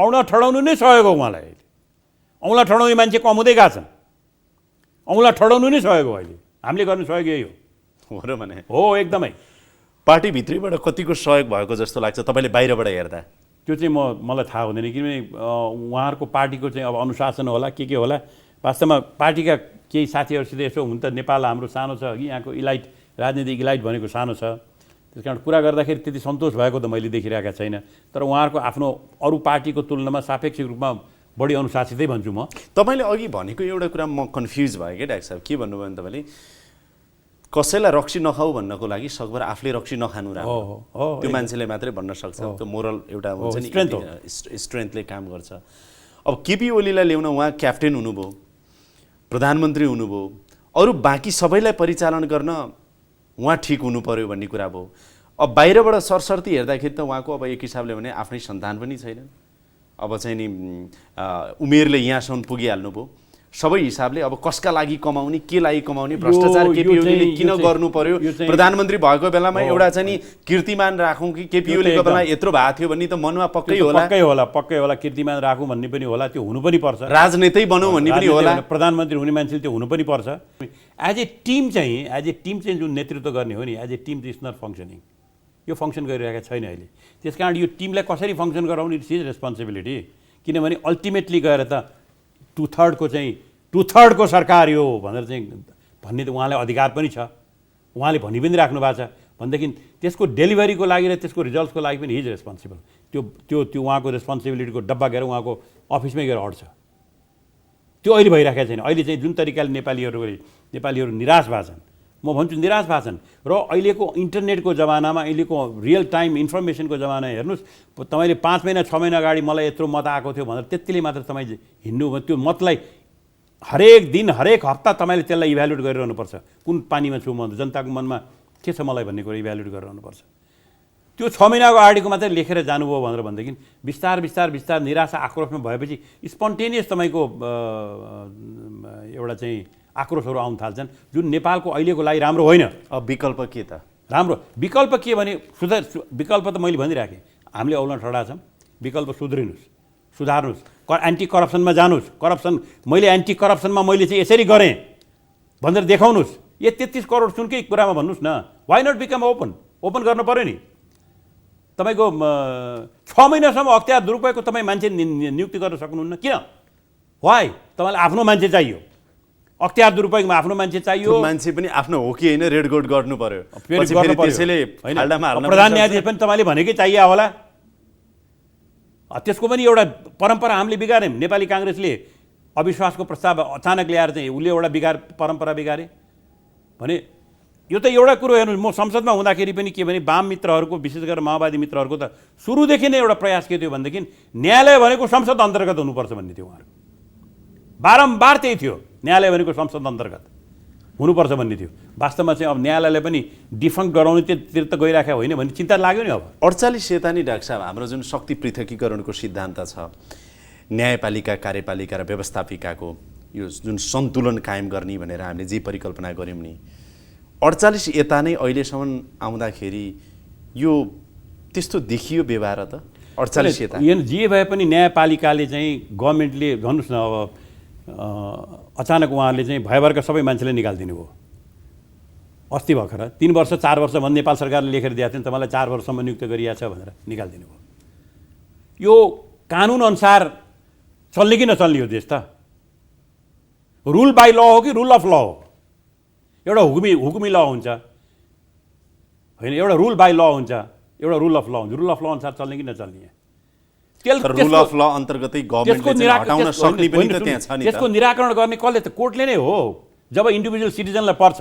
औँला ठडाउनु नै सहयोग हो उहाँलाई। औँला ठडाउने मान्छे कम हुँदै गएको छन्। औँला ठडाउनु नै सहयोग हो अहिले हामीले गर्ने सहयोग यही हो र भने हो। एकदमै पार्टीभित्रैबाट कतिको सहयोग भएको जस्तो लाग्छ तपाईँले बाहिरबाट हेर्दा? त्यो चाहिँ मलाई थाहा हुँदैन, किनभने उहाँहरूको पार्टीको चाहिँ अब अनुशासन होला के होला। वास्तवमा पार्टीका केही साथीहरूसित यसो हुन त नेपाल हाम्रो सानो छ कि यहाँको इलाइट, राजनीतिक इलाइट भनेको सानो छ, त्यस कारण कुरा गर्दाखेरि त्यति सन्तोष भएको त मैले देखिरहेका छैन। तर उहाँहरूको आफ्नो अरू पार्टीको तुलनामा सापेक्षिक रूपमा बढी अनुशासितै भन्छु म। तपाईँले अघि भनेको एउटा कुरा म कन्फ्युज भयो क्या डाक्टर साहब। के भन्नुभयो भने तपाईँले कसैलाई रक्सी नखाऊ भन्नको लागि सकभर आफूले रक्सी नखानु राम्रो, त्यो मान्छेले मात्रै भन्न सक्छ। त्यो मोरल एउटा हुन्छ नि, स्ट्रेन्थले काम गर्छ। अब केपी ओलीलाई ल्याउन उहाँ क्याप्टेन हुनुभयो, प्रधानमन्त्री हुनुभयो, अरू बाँकी सबैलाई परिचालन गर्न उहाँ ठिक हुनु पर्यो भन्ने कुरा भयो। अब बाहिरबाट सरसर्ती हेर्दाखेरि त उहाँको अब एक हिसाबले भने आफ्नै सन्तान पनि छैन। अब चाहिँ नि उमेरले यहाँसम्म पुगिहाल्नुभयो। सबै हिसाबले अब कसका लागि कमाउने, के लागि कमाउने, भ्रष्टाचार केपी ओलीले किन गर्नु पर्यो? प्रधानमन्त्री भएको बेलामा एउटा चाहिँ नि कीर्तिमान राखौँ कि केपी ओलीको बेला यत्रो भएको थियो भन्ने त मनमा पक्कै होला कीर्तिमान राखौँ भन्ने पनि होला, त्यो हुनु पनि पर्छ। राजनेतै बनौँ भन्ने पनि होला, प्रधानमन्त्री हुने मान्छेले त्यो हुनु पनि पर्छ। एज ए टिम चाहिँ जुन नेतृत्व गर्ने हो नि, as a team is not functioning. यो फङ्सन गरिरहेका छैन अहिले। त्यस कारण यो टिमलाई कसरी फङ्सन गराउने इट्स हिज रेस्पोन्सिबिलिटी। किनभने अल्टिमेटली गएर त टु थर्डको सरकार यो भनेर चाहिँ भन्ने त उहाँलाई अधिकार पनि छ, उहाँले भनि पनि राख्नु भएको छ। भनेदेखि त्यसको डेलिभरीको लागि र त्यसको रिजल्ट्सको लागि पनि हिज रेस्पोन्सिबल। त्यो उहाँको रेस्पोन्सिबिलिटीको डब्बा गएर उहाँको अफिसमै गएर अड्छ। त्यो अहिले भइरहेको छैन। अहिले चाहिँ जुन तरिकाले नेपालीहरू निराश भएको छन्, म भन्छु निराश भएको छन्। र अहिलेको इन्टरनेटको जमानामा, अहिलेको रियल टाइम इन्फर्मेसनको जमाना हेर्नुहोस्, तपाईँले 5 महिना 6 महिना अगाडि मलाई यत्रो मत आएको थियो भनेर त्यतिले मात्र तपाईँ हिँड्नु भयो। त्यो मतलाई हरेक दिन हरेक हप्ता तपाईँले त्यसलाई इभ्यालुएट गरिरहनुपर्छ। कुन पानीमा छु म, जनताको मनमा के छ मलाई भन्ने कुरा इभ्यालुएट गरिरहनुपर्छ। त्यो 6 महिनाको अगाडिको मात्रै लेखेर जानुभयो भनेदेखि बिस्तार निराशा आक्रोशमा भएपछि स्पन्टेनियस तपाईँको एउटा चाहिँ आक्रोशहरू आउन थाल्छन्, जुन नेपालको अहिलेको लागि राम्रो होइन। अब विकल्प के त? राम्रो विकल्प के भने विकल्प त मैले भनिराखेँ, हामीले औँला ठडा छौँ। विकल्प सुधार्नुहोस्, एन्टी करप्सनमा जानुहोस्। मैले एन्टी करप्सनमा मैले चाहिँ यसरी गरेँ भनेर देखाउनुहोस्। 33 करोड सुनकै कुरामा भन्नुहोस् न। वाइ नट बिकम ओपन गर्नु पऱ्यो नि। तपाईँको 6 महिनासम्म अख्तियार दुरुपयोगको तपाईँ मान्छे नियुक्ति गर्न सक्नुहुन्न किन? वाइ? तपाईँलाई आफ्नो मान्छे चाहियो, अख्तियार दुरुपयोगमा आफ्नो मान्छे चाहियो। मान्छे पनि आफ्नो हो कि होइन रेड गोड गर्नु पर्यो। प्रधान न्यायाधीश पनि तपाईँले भनेकै चाहिए होला। त्यसको पनि एउटा परम्परा हामीले बिगार्यौँ। नेपाली काङ्ग्रेसले अविश्वासको प्रस्ताव अचानक ल्याएर चाहिँ उसले एउटा परम्परा बिगारे भने यो त एउटा कुरो हेर्नु, म संसदमा हुँदाखेरि पनि के भने वाम मित्रहरूको विशेष गरेर माओवादी मित्रहरूको त सुरुदेखि नै एउटा प्रयास के थियो भनेदेखि न्यायालय भनेको संसद अन्तर्गत हुनुपर्छ भन्ने थियो उहाँहरू। बारम्बार त्यही थियो, न्यायालय भनेको संसद अन्तर्गत हुनुपर्छ भन्ने थियो। वास्तवमा चाहिँ अब न्यायालयले पनि डिफङ्क्ट गराउने त्यतिर त गइराखेको होइन भन्ने चिन्ता लाग्यो नि। अब 48 यता नि डाक्टर साहब हाम्रो जुन शक्ति पृथकीकरणको सिद्धान्त छ, न्यायपालिका कार्यपालिका र व्यवस्थापिकाको यो जुन सन्तुलन कायम गर्ने भनेर हामीले जे परिकल्पना गऱ्यौँ नि, 48 यता नै अहिलेसम्म आउँदाखेरि यो त्यस्तो देखियो व्यवहार त 48 यता जे भए पनि न्यायपालिकाले चाहिँ गभर्मेन्टले भन्नुहोस् न अब अचानक उहाँहरूले चाहिँ भयभरका सबै मान्छेलाई निकालिदिनु भयो। अस्ति भर्खर 3 वर्ष 4 वर्ष भन्ने नेपाल सरकारले लेखेर दिएको थियो नि त, मलाई 4 वर्षसम्म नियुक्त गरिएको छ भनेर निकालिदिनु भयो। यो कानुन अनुसार चल्ने कि नचल्ने हो देश त? रुल बाई ल हो कि रुल अफ ल हो? एउटा हुकुमी ल हुन्छ होइन, एउटा रुल बाई ल हुन्छ, एउटा रुल अफ ल हुन्छ। रुल अफ ल अनुसार चल्ने कि नचल्ने? रुल अफ ल अन्तर्गतै गभर्नमेन्टले हटाउन सक्ने पनि त त्यहाँ छ नि। त्यसको निराकरण गर्ने कसले? त कोर्टले नै हो। जब इन्डिभिजुअल सिटिजनलाई पर्छ,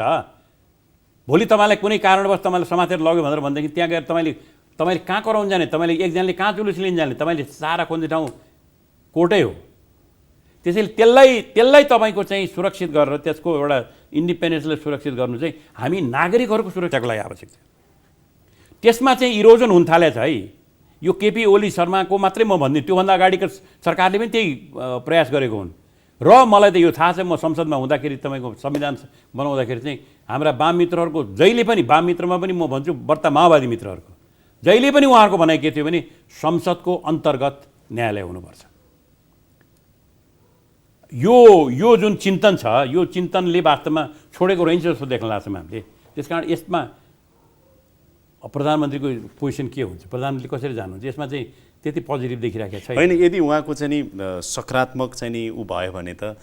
भोलि तपाईँलाई कुनै कारणवश तपाईँले समातेर लग्यो भनेर भनेदेखि त्यहाँ गएर तपाईँले कहाँ कराउन जाने? तपाईँले एकजनाले कहाँ जुलुस लिन जाने? तपाईँले सारा खोज्ने ठाउँ कोर्टै हो। त्यसैले त्यसलाई तपाईँको चाहिँ सुरक्षित गरेर त्यसको एउटा इन्डिपेन्डेन्सलाई सुरक्षित गर्नु चाहिँ हामी नागरिकहरूको सुरक्षाको लागि आवश्यक छ। त्यसमा चाहिँ इरोजन हुन थालेछ है। यो केपी ओली शर्माको मात्रै म भन्दिनँ, त्योभन्दा अगाडिको सरकारले पनि त्यही प्रयास गरेको हुन्। र मलाई त यो थाहा छ, म संसदमा हुँदाखेरि तपाईँको संविधान बनाउँदाखेरि चाहिँ हाम्रा वाम मित्रहरूको जहिले पनि, वाम मित्रमा पनि म भन्छु बढ्ता माओवादी मित्रहरूको जहिले पनि उहाँहरूको भनाइ के थियो भने संसदको अन्तर्गत न्यायालय हुनुपर्छ। यो जुन चिन्तन छ, यो चिन्तनले वास्तवमा छोडेको रहेछ जस्तो देख्न लाग्छ हामीले। त्यसकारण यसमा प्रधानमन्त्रीको पोजिसन के हुन्छ, प्रधानमन्त्री कसरी जानुहुन्छ, यसमा चाहिँ त्यति पोजिटिभ देखिराखेको छैन। होइन, यदि उहाँको चाहिँ नि सकारात्मक चाहिँ नि ऊ भयो भने त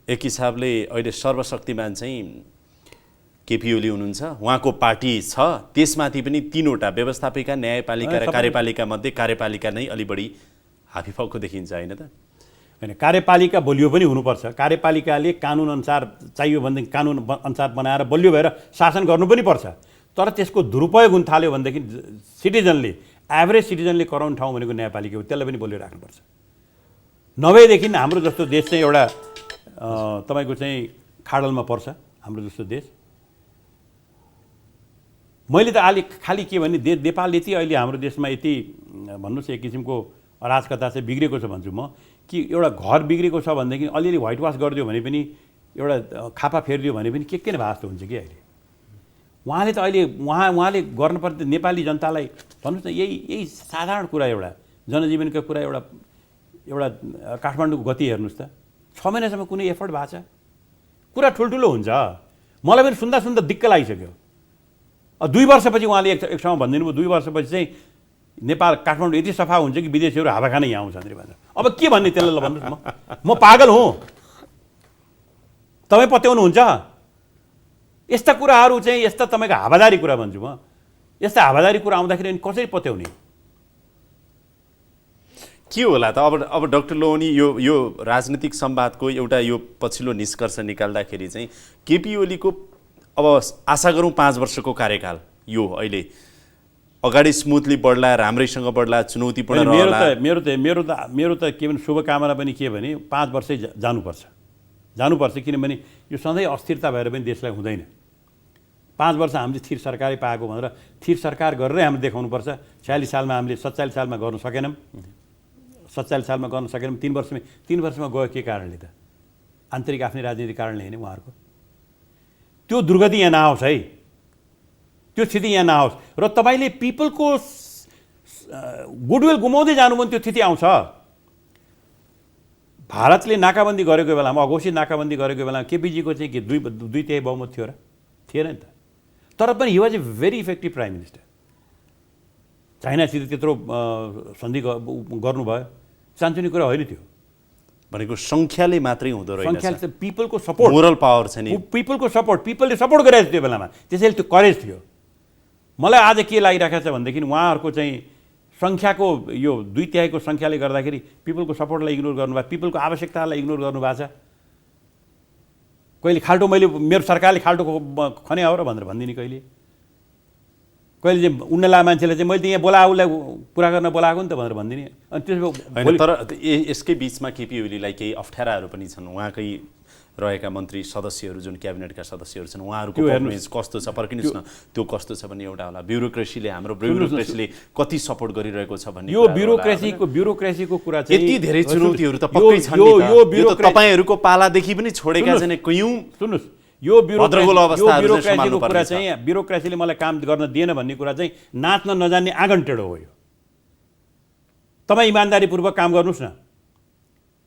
एक हिसाबले अहिले सर्वशक्तिमान चाहिँ केपी ओली हुनुहुन्छ, उहाँको पार्टी छ, त्यसमाथि पनि 3वटा व्यवस्थापिका, न्यायपालिका र कार्यपालिका मध्ये कार्यपालिका नै अलि बढी हाबी भएको देखिन्छ होइन त? होइन, कार्यपालिका बलियो पनि हुनुपर्छ। कार्यपालिकाले कानुन अनुसार चाहियो भनेदेखि कानुन अनुसार बनाएर बलियो भएर शासन गर्नु पनि पर्छ। तर त्यसको दुरुपयोग हुन थाल्यो भनेदेखि सिटिजनले, एभरेज सिटिजनले कराउने ठाउँ भनेको न्यायपालिका हो, त्यसलाई पनि बलियो राख्नुपर्छ। नभएदेखि हाम्रो जस्तो देश चाहिँ एउटा तपाईँको चाहिँ खाडलमा पर्छ। हाम्रो जस्तो देश, मैले त खालि के भने नेपालले यति अहिले हाम्रो देशमा यति भन्नुहोस् एक किसिमको अराजकता चाहिँ बिग्रेको छ भन्छु म, कि एउटा घर बिग्रेको छ भनेदेखि अलिअलि व्हाइट वास गरिदियो भने पनि, एउटा खापा फेरिदियो भने पनि के भास्तो हुन्छ कि अहिले। उहाँले त अहिले उहाँले गर्नुपर्ने नेपाली जनतालाई भन्नुहोस् न, यही साधारण कुरा, एउटा जनजीवनका कुरा, एउटा काठमाडौँको गति हेर्नुहोस् त, 6 महिनासम्म कुनै एफर्ट भएको छ? कुरा ठुल्ठुलो हुन्छ। मलाई पनि सुन्दा दिक्क लागिसक्यो। 2 वर्षपछि उहाँले एक ठाउँमा भनिदिनु भयो, 2 वर्षपछि चाहिँ नेपाल काठमाडौँ यति सफा हुन्छ कि विदेशीहरू हावा खान यहाँ आउँछ भनेर भनेर। अब के भन्ने त्यसलाई ल भन्नुहोस्, म पागल हुँ? तपाईँ पत्याउनुहुन्छ? यस्ता कुराहरू चाहिँ, यस्ता तपाईँको हावादारी कुरा भन्छु म, यस्ता हावादारी कुरा आउँदाखेरि कसरी पत्याउने? के होला त? अब डाक्टर लोहनी यो राजनीतिक संवादको एउटा यो पछिल्लो निष्कर्ष निकाल्दाखेरि चाहिँ केपी ओलीको अब आशा गरौँ 5 वर्षको कार्यकाल यो अहिले अगाडि स्मुथली बढ्ला, राम्रैसँग बढ्ला, चुनौतीपूर्ण रहला। मेरो त के भने शुभकामना पनि के भने 5 वर्षै जानुपर्छ, किनभने यो सधैँ अस्थिरता भएर पनि देशलाई हुँदैन। 5 वर्ष हामीले स्थिर सरकारै पाएको भनेर स्थिर सरकार गरेरै हामीले देखाउनुपर्छ। 46 सालमा हामीले 47 सालमा गर्न सकेनौँ, 47 सालमा गर्न सकेनौँ। 3 वर्षमा गयो के कारणले त? आन्तरिक आफ्नै राजनीतिक कारणले होइन उहाँहरूको। त्यो दुर्गति यहाँ नआओस् है, त्यो स्थिति यहाँ नआओस्। र तपाईँले पिपलको गुडविल गुमाउँदै जानु भने त्यो स्थिति आउँछ। भारतले नाकाबन्दी गरेको बेलामा, अघोषित नाकाबन्दी गरेको बेलामा केपीजीको चाहिँ के 2/3 बहुमत थियो र? थिएन नि त। तर पनि he was a very effective prime minister. चाइनासित त्यत्रो सन्धि गर्नुभयो, सानसुनी कुरा होइन त्यो। भनेको सङ्ख्याले मात्रै हुँदो रहेछ, सङ्ख्याले चाहिँ पिपलको सपोर्ट, मोरल पावर छ नि, पिपलको सपोर्ट, पिपलले सपोर्ट गरेको थियो त्यो बेलामा। त्यसैले त्यो करेज थियो। मलाई आज के लागिरहेको छ भनेदेखि उहाँहरूको चाहिँ सङ्ख्याको यो 2/3 सङ्ख्याले गर्दाखेरि पिपलको सपोर्टलाई इग्नोर गर्नुभएको, पिपलको आवश्यकतालाई इग्नोर गर्नुभएको छ। कहिले खाल्टो मैले मेरो सरकारले खाल्टो खने हो र भनेर भनिदिने कहिले चाहिँ उन्नला मान्छेले चाहिँ मैले त यहाँ उसलाई पुरा गर्न बोलाएको नि त भनेर भनिदिने। अनि त्यसो तर यसकै बिचमा केपी ओलीलाई केही अप्ठ्याराहरू पनि छन्। उहाँकै रहेका मन्त्री सदस्यहरू जुन क्याबिनेटका सदस्यहरू छन् उहाँहरूको पर्फर्मेन्स कस्तो छ पर्खिनुहोस् न, त्यो कस्तो छ भन्ने एउटा होला। ब्युरोक्रेसीले हाम्रो ब्युरोक्रेसीले कति सपोर्ट गरिरहेको छ भन्ने यो ब्युरोक्रेसीको कुरा चाहिँ यति धेरै चुनौतीहरू त पक्कै छन् नि त। यो तपाईहरुको पालादेखि पनि छोडेका छैन कयौं। सुन्नुस्, यो ब्युरोक्रेसीको कुरा चाहिँ ब्युरोक्रेसीले मलाई काम गर्न दिएन भन्ने कुरा चाहिँ नाच्न नजान्ने आँगन टेढो हो। यो तपाईँ इमानदारीपूर्वक काम गर्नुहोस् न।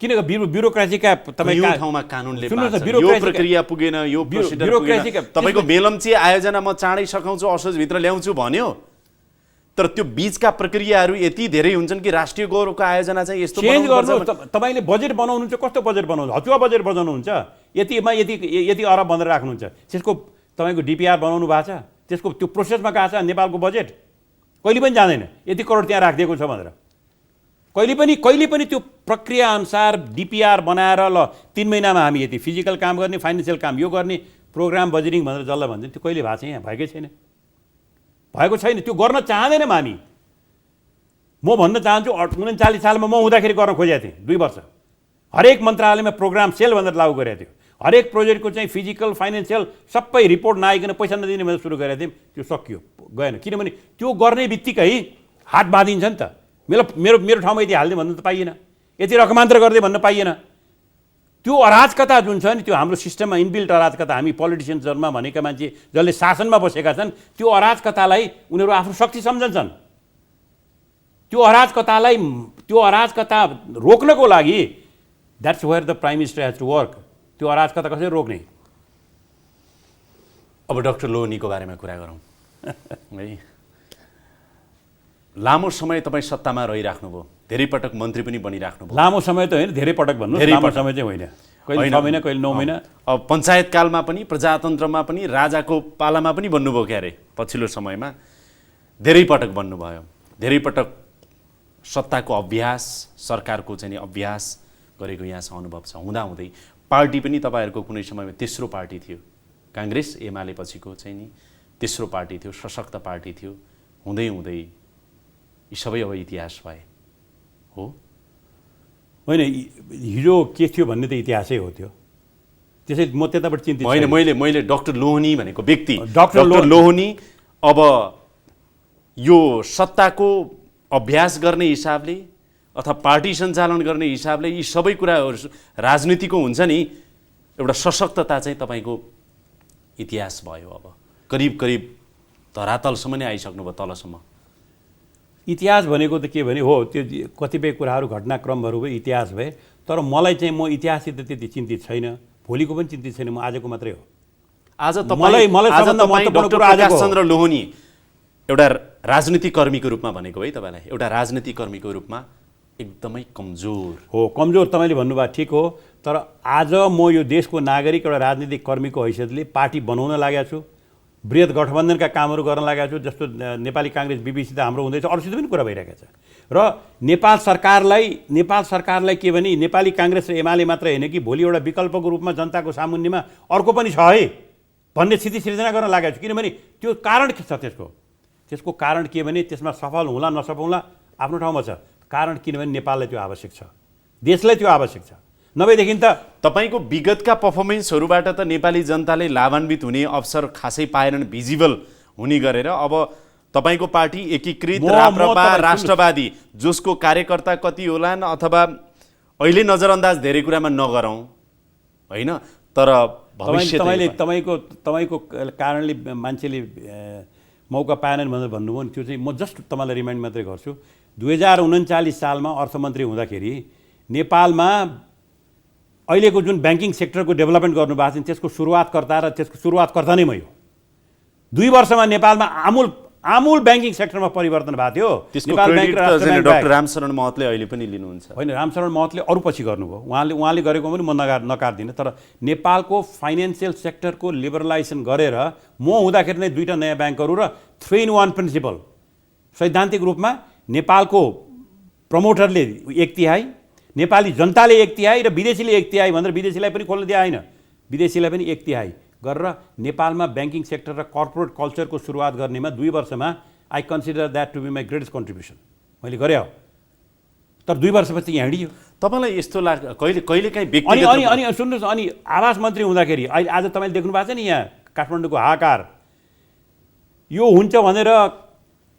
किनकि ब्युरोक्रेसीका तपाईँ ठाउँमा कानुनले यो प्रक्रिया पुगेन, यो प्रोसिडर पुगेन। तपाईको मेलम्ची आयोजना म चाँडै सकाउँछु, असोजभित्र ल्याउँछु भन्यो, तर त्यो बीचका प्रक्रियाहरू यति धेरै हुन्छन् कि राष्ट्रिय गौरवको आयोजना चाहिँ यस्तो चेन्ज गर्नु। तपाईले बजेट बनाउनुहुन्छ, कस्तो बजेट बनाउनुहुन्छ? हचुवा बजेट बनाउनुहुन्छ, यतिमा यति अरब भनेर राख्नुहुन्छ। त्यसको तपाईँको डिपिआर बनाउनु भएको छ, त्यसको त्यो प्रोसेसमा गएको छ नेपालको बजेट? कहिले पनि जाँदैन यति करोड त्यहाँ राखिदिएको छ भनेर। कहिले पनि त्यो प्रक्रिया अनुसार डिपिआर बनाएर ल 3 महिनामा हामी यति फिजिकल काम गर्ने, फाइनेन्सियल काम यो गर्ने, प्रोग्राम बजेटिङ भनेर जसलाई भन्छ त्यो कहिले भएको छ? यहाँ भएकै छैन, भएको छैन। त्यो गर्न चाहँदैनौँ हामी। म भन्न चाहन्छु 39 सालमा म हुँदाखेरि गर्न खोजेको थिएँ 2 वर्ष। हरेक मन्त्रालयमा प्रोग्राम सेल भनेर लागू गरेको थियो। हरेक प्रोजेक्टको चाहिँ फिजिकल फाइनेन्सियल सबै रिपोर्ट नआइकन पैसा नदिने भनेर सुरु गरेको थियौँ। त्यो सकियो, गएन। किनभने त्यो गर्ने बित्तिकै हात बाँधिन्छ नि त। मेरो ठाउँमा यति हाल्ने भन्नु त पाइएन, यति रकमान्तर गर्दै भन्न पाइएन। त्यो अराजकता जुन छ नि, त्यो हाम्रो सिस्टममा इनबिल्ट अराजकता, हामी पोलिटिसियन्सहरूमा भनेका मान्छे जसले शासनमा बसेका छन् त्यो अराजकतालाई उनीहरू आफ्नो शक्ति सम्झन्छन्। त्यो अराजकता रोक्नको लागि that's where the prime minister has to work. त्यो अराजकता कसरी रोक्ने? अब डाक्टर लोहनीको बारेमा कुरा गरौँ है। लामो समय तपाईँ सत्तामा रहिराख्नुभयो, धेरै पटक मन्त्री पनि बनिराख्नुभयो। लामो समय त होइन, धेरै पटक भन्नु। लामो समय चाहिँ होइन, कहिले 6 महिना कहिले 9 महिना। अब पञ्चायत कालमा पनि, प्रजातन्त्रमा पनि, राजाको पालामा पनि बन्नुभयो क्यारे। पछिल्लो समयमा धेरै पटक बन्नुभयो, धेरै पटक सत्ताको अभ्यास, सरकारको चाहिँ अभ्यास गरेको यहाँसँग अनुभव छ। हुँदाहुँदै पार्टी पनि तपाईँहरूको कुनै समयमा तेस्रो पार्टी थियो, काङ्ग्रेस एमाले पछिको चाहिँ नि तेस्रो पार्टी थियो, सशक्त पार्टी थियो। हुँदै हुँदै यी सबै अब इतिहास भए हो। होइन, हिजो के थियो भन्ने त इतिहासै हो त्यो। त्यसै म त्यताबाट चिन्तित होइन। मैले डाक्टर लोहनी भनेको व्यक्ति, डाक्टर लोहनी अब यो सत्ताको अभ्यास गर्ने हिसाबले अथवा पार्टी सञ्चालन गर्ने हिसाबले यी सबै कुराहरू राजनीतिको हुन्छ नि, एउटा सशक्तता चाहिँ तपाईँको इतिहास भयो। अब करिब धरातलसम्म नै आइसक्नुभयो, तलसम्म। इतिहास भनेको त के भने हो, त्यो कतिपय कुराहरू घटनाक्रमहरू भए इतिहास भए। तर मलाई चाहिँ म इतिहाससित त्यति चिन्तित छैन, भोलिको पनि चिन्तित छैन, म आजको मात्रै हो। आज तपाईँ डाक्टर प्रकाश चन्द्र लोहनी एउटा राजनीतिक कर्मीको रूपमा भनेको है तपाईँलाई, एउटा राजनीतिक कर्मीको रूपमा एकदमै कमजोर हो। कमजोर तपाईँले भन्नुभयो, ठिक हो। तर आज म यो देशको नागरिक, एउटा राजनीतिक कर्मीको हैसियतले पार्टी बनाउन लागेको छु, वृहत गठबन्धनका कामहरू गर्न लागेको छु। जस्तो नेपाली काङ्ग्रेस बीपीसी त हाम्रो हुँदैछ, अरूसित पनि कुरा भइरहेको छ। र नेपाल सरकारलाई के भने नेपाली काङ्ग्रेस र एमाले मात्र होइन कि भोलि एउटा विकल्पको रूपमा जनताको सामुन्नेमा अर्को पनि छ है भन्ने स्थिति सिर्जना गर्न लागेको छु। किनभने त्यो कारण के छ? त्यसको कारण के भने त्यसमा सफल होला नसफल होला आफ्नो ठाउँमा छ। कारण किनभने नेपाललाई त्यो आवश्यक छ, देशलाई त्यो आवश्यक छ। नभएदेखि त तपाईँको विगतका पर्फर्मेन्सहरूबाट त नेपाली जनताले लाभान्वित हुने अवसर खासै पाएनन्, भिजिबल हुने गरेर। अब तपाईँको पार्टी एकीकृत राप्रपा राष्ट्रवादी, जसको कार्यकर्ता कति होलान्, अथवा अहिले नजरअन्दाज धेरै कुरामा नगरौँ होइन, तर भविष्य तपाईँको कारणले मान्छेले मौका पाएनन् भनेर भन्नुभयो नि, त्यो चाहिँ म जस्ट तपाईँलाई रिमाइन्ड मात्रै गर्छु। 2039 सालमा अर्थमन्त्री हुँदाखेरि नेपालमा अहिलेको जुन ब्याङ्किङ सेक्टरको डेभलपमेन्ट गर्नुभएको छ त्यसको सुरुवातकर्ता र त्यसको सुरुवातकर्ता नै मै हो। 2 वर्षमा नेपालमा आमूल ब्याङ्किङ सेक्टरमा परिवर्तन भएको थियो। नेपाल ब्याङ्क र डाक्टर रामशरण महतले अहिले पनि लिनुहुन्छ। होइन, रामशरण महतले अरू पछि गर्नुभयो, उहाँले गरेको पनि म नकार्दिनँ। तर नेपालको फाइनेन्सियल सेक्टरको लिबरलाइजेसन गरेर म हुँदाखेरि नै 2टा नयाँ ब्याङ्कहरू र 3-in-1 प्रिन्सिपल, सैद्धान्तिक रूपमा नेपालको प्रमोटरले 1/3, नेपाली जनताले 1/3 र विदेशीले 1/3 भनेर विदेशीलाई पनि खोल्न दिए होइन। विदेशीलाई पनि 1/3 गरेर नेपालमा ब्याङ्किङ सेक्टर र कर्पोरेट कल्चरको सुरुवात गर्नेमा 2 वर्षमा I consider that to be my greatest contribution मैले गरेँ हो। तर 2 वर्षपछि यहाँ हिँडियो। तपाईँलाई यस्तो लाग्छ कहिलेकाहीँ अनि व्यक्तिगत अनि अनि सुन्नुहोस्, अनि आवास मन्त्री हुँदाखेरि अहिले आज तपाईँले देख्नु भएको छ नि यहाँ काठमाडौँको हाहाकार। यो हुन्छ भनेर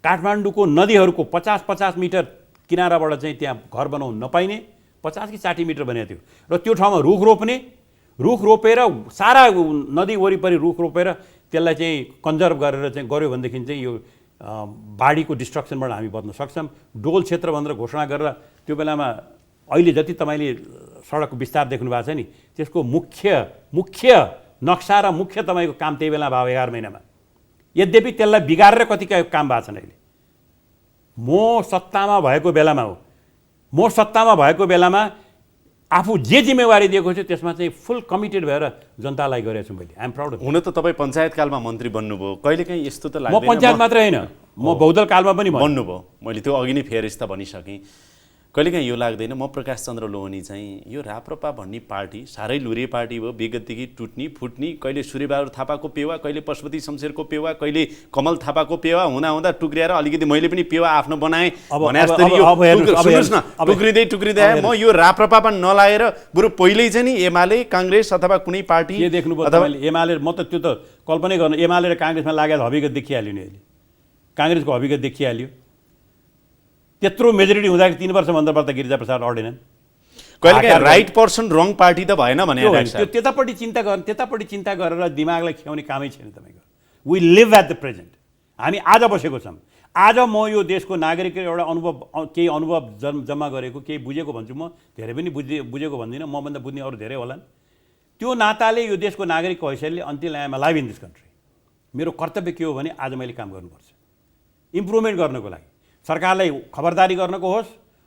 काठमाडौँको नदीहरूको 50-50 मिटर किनाराबाट चाहिँ त्यहाँ घर बनाउनु नपाइने, 50 कि 60 मिटर बनेको थियो र त्यो ठाउँमा रुख रोप्ने, रुख रोपेर सारा नदी वरिपरि रुख रोपेर त्यसलाई चाहिँ कन्जर्भ गरेर चाहिँ गऱ्यो भनेदेखि चाहिँ यो बाढीको डिस्ट्रक्सनबाट हामी बच्न सक्छौँ। डोल क्षेत्र भनेर घोषणा गरेर त्यो बेलामा अहिले जति तपाईँले सडकको विस्तार देख्नु भएको छ नि त्यसको मुख्य नक्सा र मुख्य तपाईँको काम त्यही बेला भयो 11 महिनामा। यद्यपि त्यसलाई बिगारेर कति काम भएको छन् अहिले। म सत्तामा भएको बेलामा आफू जे जिम्मेवारी दिएको छु त्यसमा चाहिँ फुल कमिटेड भएर जनतालाई गरेको छु मैले। I'm proud of. हुन त तपाईँ पञ्चायतकालमा मन्त्री बन्नुभयो, कहिलेकाहीँ यस्तो त म लाग्दैन? पञ्चायत मात्रै होइन, म बहुदल कालमा पनि बन्नुभयो। मैले त्यो अघि नै फेरिस्ता भनिसकेँ। कहिलेकाहीँ यो लाग्दैन म प्रकाश चन्द्र लोहनी चाहिँ यो राप्रपा भन्ने पार्टी साह्रै लुरे पार्टी हो, विगतदेखि टुट्नी फुट्नी, कहिले सूर्यबहादुर थापाको पेवा, कहिले पशुपति शमशेरको पेवा, कहिले कमल थापाको पेवा हुँदा टुक्रिएर अलिकति मैले पनि पेवा आफ्नो बनाएँ भने जस्तो सुन्नुहोस् न, टुक्रिँदै म यो राप्रपा नलाएर बरु पहिल्यै चाहिँ नि एमाले काङ्ग्रेस अथवा कुनै पार्टी के देख्नुभयो तपाईँले? एमाले म त त्यो त कल्पनै गर्नु, एमाले र काङ्ग्रेसमा लागेको हविगत देखिहाल्यो नि अहिले। काङ्ग्रेसको हविगत देखिहाल्यो। त्यत्रो मेजोरिटी हुँदाखेरि 3 वर्षभन्दा बढ्दा गिरिजाप्रसाद अडेनन्। कहिलेकाहीँ राइट पर्सन रङ पार्टी त भएन भने त्यो त्यतापट्टि चिन्ता गरेर दिमागलाई खियाउने कामै छैन तपाईँको। We live at the present. हामी आज बसेको छौँ। आज म यो देशको नागरिक एउटा केही अनुभव जम्मा गरेको, केही बुझेको भन्छु। म धेरै पनि बुझेको भन्दिनँ, मभन्दा बुझ्ने अरू धेरै होलान्। त्यो नाताले यो देशको नागरिकको हैसियतले until I am alive in this country मेरो कर्तव्य के हो भने आज मैले काम गर्नुपर्छ इम्प्रुभमेन्ट गर्नको लागि। सरकारलाई खबरदारी गर्नको होस्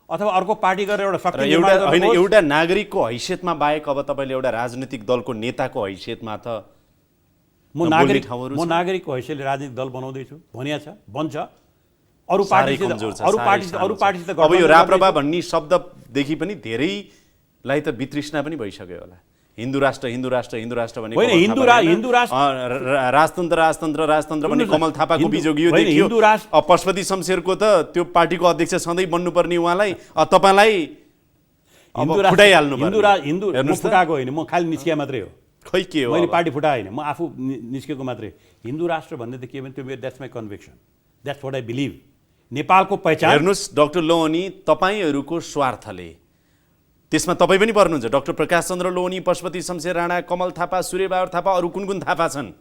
अथवा अर्को पार्टी गरेर एउटा शक्ति निर्माण गर्नको होस्। एउटा नागरिकको हैसियतमा बाहेक अब तपाईँले एउटा राजनीतिक दलको नेताको हैसियतमा त म नागरिकको हैसियतले राजनीतिक दल बनाउँदैछु भनिया छ, बन्छ। अरू पार्टी अब यो राप्रपा भन्ने शब्ददेखि पनि धेरैलाई त वितृष्णा पनि भइसक्यो होला। हिन्दू राष्ट्र भने राजतन्त्र भने कमल थापाको बिजोग यो देखियो। पशुपति शमशेरको त त्यो पार्टीको अध्यक्ष सधैँ बन्नुपर्ने उहाँलाई तपाईँलाई फुटाइहाल्नु हिन्दू फुटाएको होइन, म खालि निस्किया मात्रै हो। खै के हो, मैले पार्टी फुटाएन, म आफू निस्केको मात्रै। हिन्दू राष्ट्र भन्ने त के भने त्यो that's my conviction, that's what I believe. नेपालको पहिचान हेर्नुहोस् डाक्टर लोहनी, तपाईँहरूको स्वार्थले त्यसमा तपाईँ पनि पर्नुहुन्छ। डाक्टर प्रकाश चन्द्र लोहनी, पशुपति शमशेर राणा, कमल थापा, सूर्यबहादुर थापा, अरू कुन थापा छन्,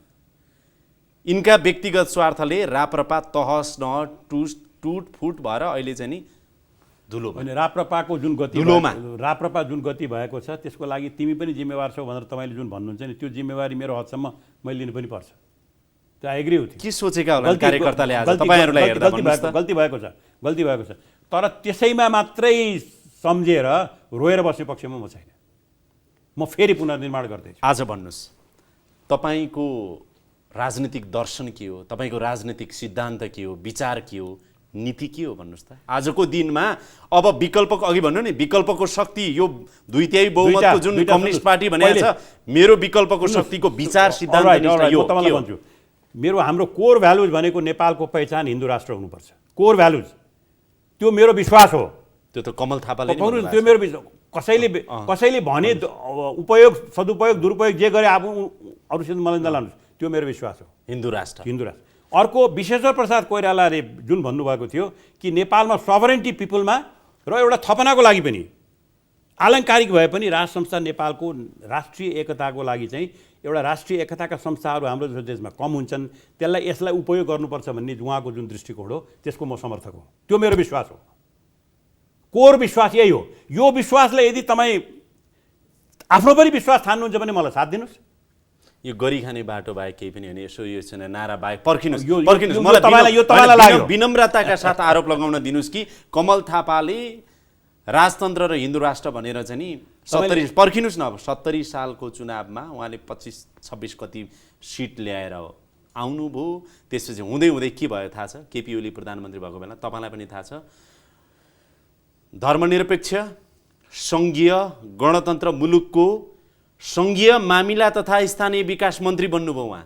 यिनका व्यक्तिगत स्वार्थले राप्रपा तहस नहस टुटफुट भएर अहिले चाहिँ नि धुलो होइन। राप्रपाको जुन गति भएको छ त्यसको लागि तिमी पनि जिम्मेवार छौ भनेर तपाईँले जुन भन्नुहुन्छ नि त्यो जिम्मेवारी मेरो हदसम्म मैले लिनु पनि पर्छ। त्यो आई एग्री विथ। के सोचेका होला कार्यकर्ताले आज तपाईहरुलाई हेर्दा? गल्ती भएको छ। तर त्यसैमा मात्रै सम्झेर रोएर बस्ने पक्षमा म छैन। म फेरि पुनर्निर्माण गर्दैछु। आज भन्नुहोस् तपाईँको राजनीतिक दर्शन के हो, तपाईँको राजनीतिक सिद्धान्त के हो, विचार के हो, नीति के हो भन्नुहोस् त। आजको दिनमा अब विकल्पको अघि भन्नु नि विकल्पको शक्ति यो 2/3 बहुमतको जुन कम्युनिस्ट पार्टी भनेको छ, मेरो विकल्पको शक्तिको विचार सिद्धान्त यो तपाईँलाई भन्छु। मेरो हाम्रो कोर भ्यालुज भनेको नेपालको पहिचान हिन्दू राष्ट्र हुनुपर्छ। कोर भ्यालुज त्यो मेरो विश्वास हो। त्यो त कमल थापाले त्यो मेरो विश्वास। कसैले भने उपयोग सदुपयोग दुरुपयोग जे गरे आफू अरूसित मलाई नलानुहोस्, त्यो मेरो विश्वास हो। हिन्दू राष्ट्र। अर्को विश्वेश्वर प्रसाद कोइरालाले जुन भन्नुभएको थियो कि नेपालमा सभरेन्टी पिपुलमा र एउटा थपनाको लागि पनि आलङ्कारिक भए पनि राष्ट्र संस्था नेपालको राष्ट्रिय एकताको लागि चाहिँ एउटा राष्ट्रिय एकताका संस्थाहरू हाम्रो देशमा कम हुन्छन्, यसलाई उपयोग गर्नुपर्छ भन्ने उहाँको जुन दृष्टिकोण हो त्यसको म समर्थक हो। त्यो मेरो विश्वास हो। कोर विश्वास यही हो। यो विश्वासले यदि तपाईँ आफ्नो पनि विश्वास ठान्नुहुन्छ भने मलाई साथ दिनुहोस्। यो गरी खाने बाटो बाहेक केही पनि होइन। यसो यो छैन नारा बाहेक पर्खिनुहोस्। मलाई विनम्रताका साथ आरोप लगाउन दिनुहोस् कि कमल थापाले राजतन्त्र र हिन्दू राष्ट्र भनेर चाहिँ नि 70 पर्खिनुहोस् न। अब 70 सालको चुनावमा उहाँले 25-26 कति सिट ल्याएर आउनुभयो। त्यसपछि हुँदै हुँदै के भयो थाहा छ? केपी ओली प्रधानमन्त्री भएको बेला तपाईँलाई पनि थाहा छ, धर्मनिरपेक्ष सङ्घीय गणतन्त्र मुलुकको सङ्घीय मामिला तथा स्थानीय विकास मन्त्री बन्नुभयो उहाँ।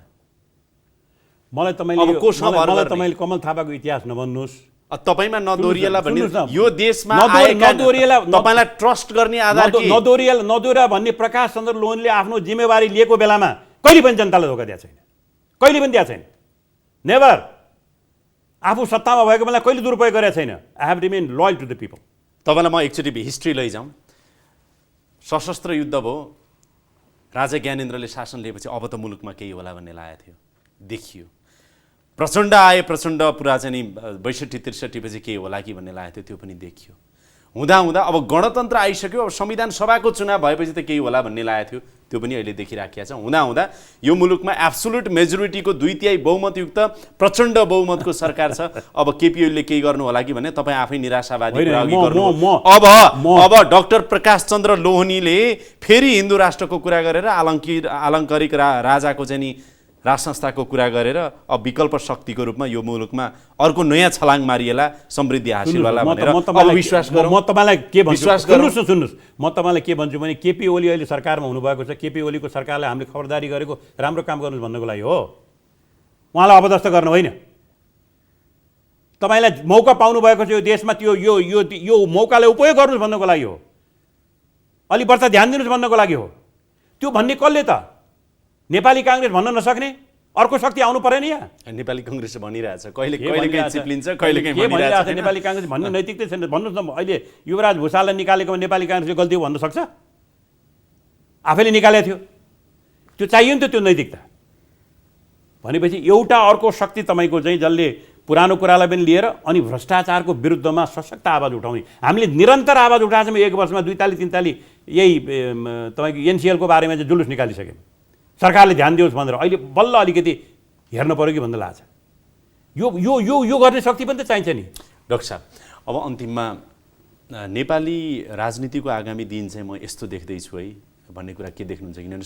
मलाई अब कोसँग भर गर्ने? तपाईँले कमल थापाको इतिहास नभन्नुहोस्। तपाईमा नदोरिएला भन्ने सुन्नुहोस् न। यो देशमा नदोरिएला तपाईलाई ट्रस्ट गर्ने आधार के? नदोरिया भन्ने प्रकाश चन्द्र लोहनीले आफ्नो जिम्मेवारी लिएको बेलामा कहिले पनि जनतालाई धोका दिएको छैन, कहिले पनि दिएको छैन, नेभर। आफू सत्तामा भएको बेला कहिले दुरुपयोग गरेको छैन। I have remain loyal to the people. तपाईँलाई म एकचोटि हिस्ट्री लैजाउँ। सशस्त्र युद्ध भयो, राजा ज्ञानेन्द्रले शासन लिएपछि अब त मुलुकमा केही होला भन्ने लागेको थियो, देखियो। प्रचण्ड आए, प्रचण्ड पुरा चाहिँ नि 62-63 पछि केही होला कि भन्ने लागेको थियो, त्यो पनि देखियो। हुँदा अब गणतन्त्र आइसक्यो, अब संविधान सभाको चुनाव भएपछि त केही होला भन्ने लागेको थियो, त्यो पनि अहिले देखिराखेको छ। हुँदा यो मुलुकमा एब्सोल्युट मेजोरिटीको 2/3 बहुमतयुक्त प्रचण्ड बहुमतको सरकार छ। अब केपी ओलीले केही गर्नु होला कि भन्ने तपाईँ आफै निराशावादी कुरा अघि गर्नु। अब डाक्टर प्रकाश चन्द्र लोहनीले फेरि हिन्दू राष्ट्रको कुरा गरेर आलङ्कारिक राजाको चाहिँ नि राज संस्थाको कुरा गरेर अब विकल्प शक्तिको रूपमा यो मुलुकमा अर्को नयाँ छलाङ मारिएला, समृद्धि हासिलवाला भनेर अब विश्वास गरौँ। म तपाईँलाई के भन्छु, विश्वास गरौँ। सुन्नुहोस्, म तपाईँलाई के भन्छु भने केपी ओली अहिले सरकारमा हुनुभएको छ। केपी ओलीको सरकारले हामीले खबरदारी गरेको राम्रो काम गर्नुहोस् भन्नको लागि हो, उहाँलाई अपदस्थ गर्नु होइन। तपाईँलाई मौका पाउनुभएको छ यो देशमा, त्यो यो यो यो मौकालाई उपयोग गर्नुहोस् भन्नको लागि हो, अलि बढ्ता ध्यान दिनुहोस् भन्नको लागि हो। त्यो भन्ने कसले त? नेपाली काङ्ग्रेस भन्न नसक्ने अर्को शक्ति आउनु परेन यहाँ। नेपाली काङ्ग्रेस भनिरहेछ, कहिले कहिले चिप्लिन्छ, कहिले कहिले भनिरहेछ। नेपाली काङ्ग्रेस भन्ने नैतिकता छैन। भन्नुहोस् न, अहिले युवराज भुषाललाई निकालेकोमा नेपाली काङ्ग्रेसले गल्ती भन्न सक्छ? आफैले निकालेको थियो, त्यो चाहियो नि त, त्यो नैतिकता। भनेपछि एउटा अर्को शक्ति तपाईँको चाहिँ जसले पुरानो कुरालाई पनि लिएर अनि भ्रष्टाचारको विरुद्धमा सशक्त आवाज उठाउने। हामीले निरन्तर आवाज उठाएछौँ। 1 वर्षमा 2 ताली 3 ताली यही तपाईँको एनसिएलको बारेमा चाहिँ जुलुस निकालिसक्यौँ, सरकारले ध्यान दियोस् भनेर। अहिले बल्ल अलिकति हेर्नु पऱ्यो कि भन्दा लाग्छ। यो यो यो यो गर्ने शक्ति पनि त चाहिन्छ नि। डाक्टर साहब, अब अन्तिममा नेपाली राजनीतिको आगामी दिन चाहिँ म यस्तो देख्दैछु है भन्ने कुरा के देख्नुहुन्छ? किनभने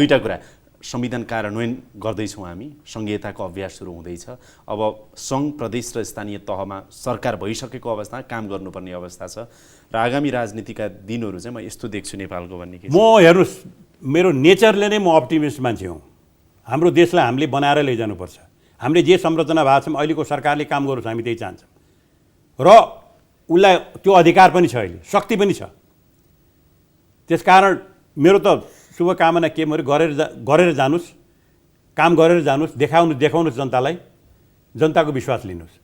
दुईवटा कुरा, संविधान कार्यान्वयन गर्दैछौँ हामी, सङ्घीयताको अभ्यास सुरु हुँदैछ। अब सङ्घ, प्रदेश र स्थानीय तहमा सरकार भइसकेको अवस्थामा काम गर्नुपर्ने अवस्था छ र आगामी राजनीतिका दिनहरू चाहिँ म यस्तो देख्छु नेपालको भन्ने के? म हेर्नुहोस्, मेरो नेचरले नै म अप्टिमिस्ट मान्छे हुँ। हाम्रो देशलाई हामीले बनाएर लैजानुपर्छ। हामीले जे संरचना भएको छौँ, अहिलेको सरकारले काम गरोस्, हामी त्यही चाहन्छौँ र उसलाई त्यो अधिकार पनि छ, अहिले शक्ति पनि छ। त्यसकारण मेरो त शुभकामना के मेरो गरेर जानुस्, काम गरेर जानुस्, देखाउनुहोस् जनतालाई, जनताको विश्वास लिनुहोस्।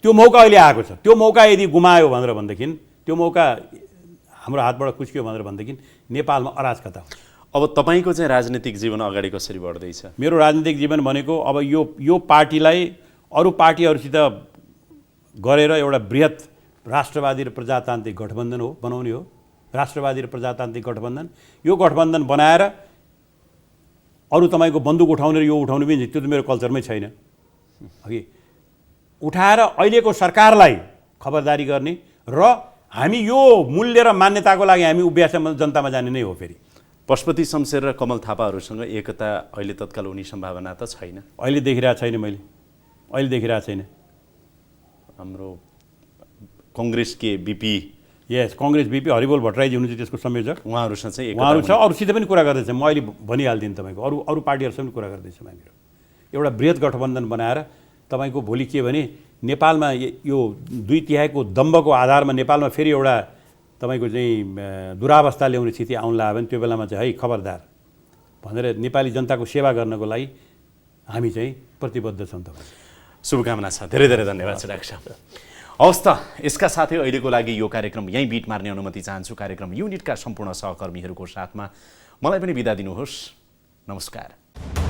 त्यो मौका अहिले आएको छ। त्यो मौका यदि गुमायो भनेर भनेदेखि, त्यो मौका हाम्रो हातबाट कुच्कियो भनेर भनेदेखि नेपालमा अराजकता हुन्छ। अब तपाईँको चाहिँ राजनीतिक जीवन अगाडि कसरी बढ्दैछ? मेरो राजनीतिक जीवन भनेको अब यो पार्टीलाई अरू पार्टीहरूसित गरेर एउटा बृहत राष्ट्रवादी र प्रजातान्त्रिक गठबन्धन हो बनाउने हो। राष्ट्रवादी र प्रजातान्त्रिक गठबन्धन, यो गठबन्धन बनाएर अरू तपाईँको बन्दुक उठाउने र यो उठाउने पनि, त्यो त मेरो कल्चरमै छैन। अघि उठाएर अहिलेको सरकारलाई खबरदारी गर्ने र हामी यो मूल्य र मान्यताको लागि हामी उभ्यासमा जनतामा जाने नै हो। फेरि पशुपति शमशेर र कमल थापाहरूसँग एकता अहिले तत्काल हुने सम्भावना त छैन? अहिले देखिरहेको छैन, मैले अहिले देखिरहेको छैन। हाम्रो कङ्ग्रेस के बिपी, यस, कङ्ग्रेस बिपी हरिबोल भट्टराईजी हुनुहुन्छ त्यसको संयोजक, उहाँहरूसँग चाहिँ उहाँहरू छ। अरूसित पनि कुरा गर्दैछ, म अहिले भनिहाल्दिनँ तपाईँको। अरू पार्टीहरूसँग पनि कुरा गर्दैछौँ हामीहरू। एउटा बृहत गठबन्धन बनाएर तपाईँको भोलि के भने नेपालमा यो 2/3 दम्बको आधारमा नेपालमा फेरि एउटा तपाईँको चाहिँ दुरावस्था ल्याउने स्थिति आउन लाग्यो भने त्यो बेलामा चाहिँ है खबरदार भनेर नेपाली जनताको सेवा गर्नको लागि हामी चाहिँ प्रतिबद्ध छौँ। तपाईँ शुभकामना छ। धेरै धेरै धन्यवाद छ डाक्टर साहब। हवस् त, यसका साथै अहिलेको लागि यो कार्यक्रम यहीँ बिट मार्ने अनुमति चाहन्छु। कार्यक्रम युनिटका सम्पूर्ण सहकर्मीहरूको साथमा मलाई पनि बिदा दिनुहोस्। नमस्कार।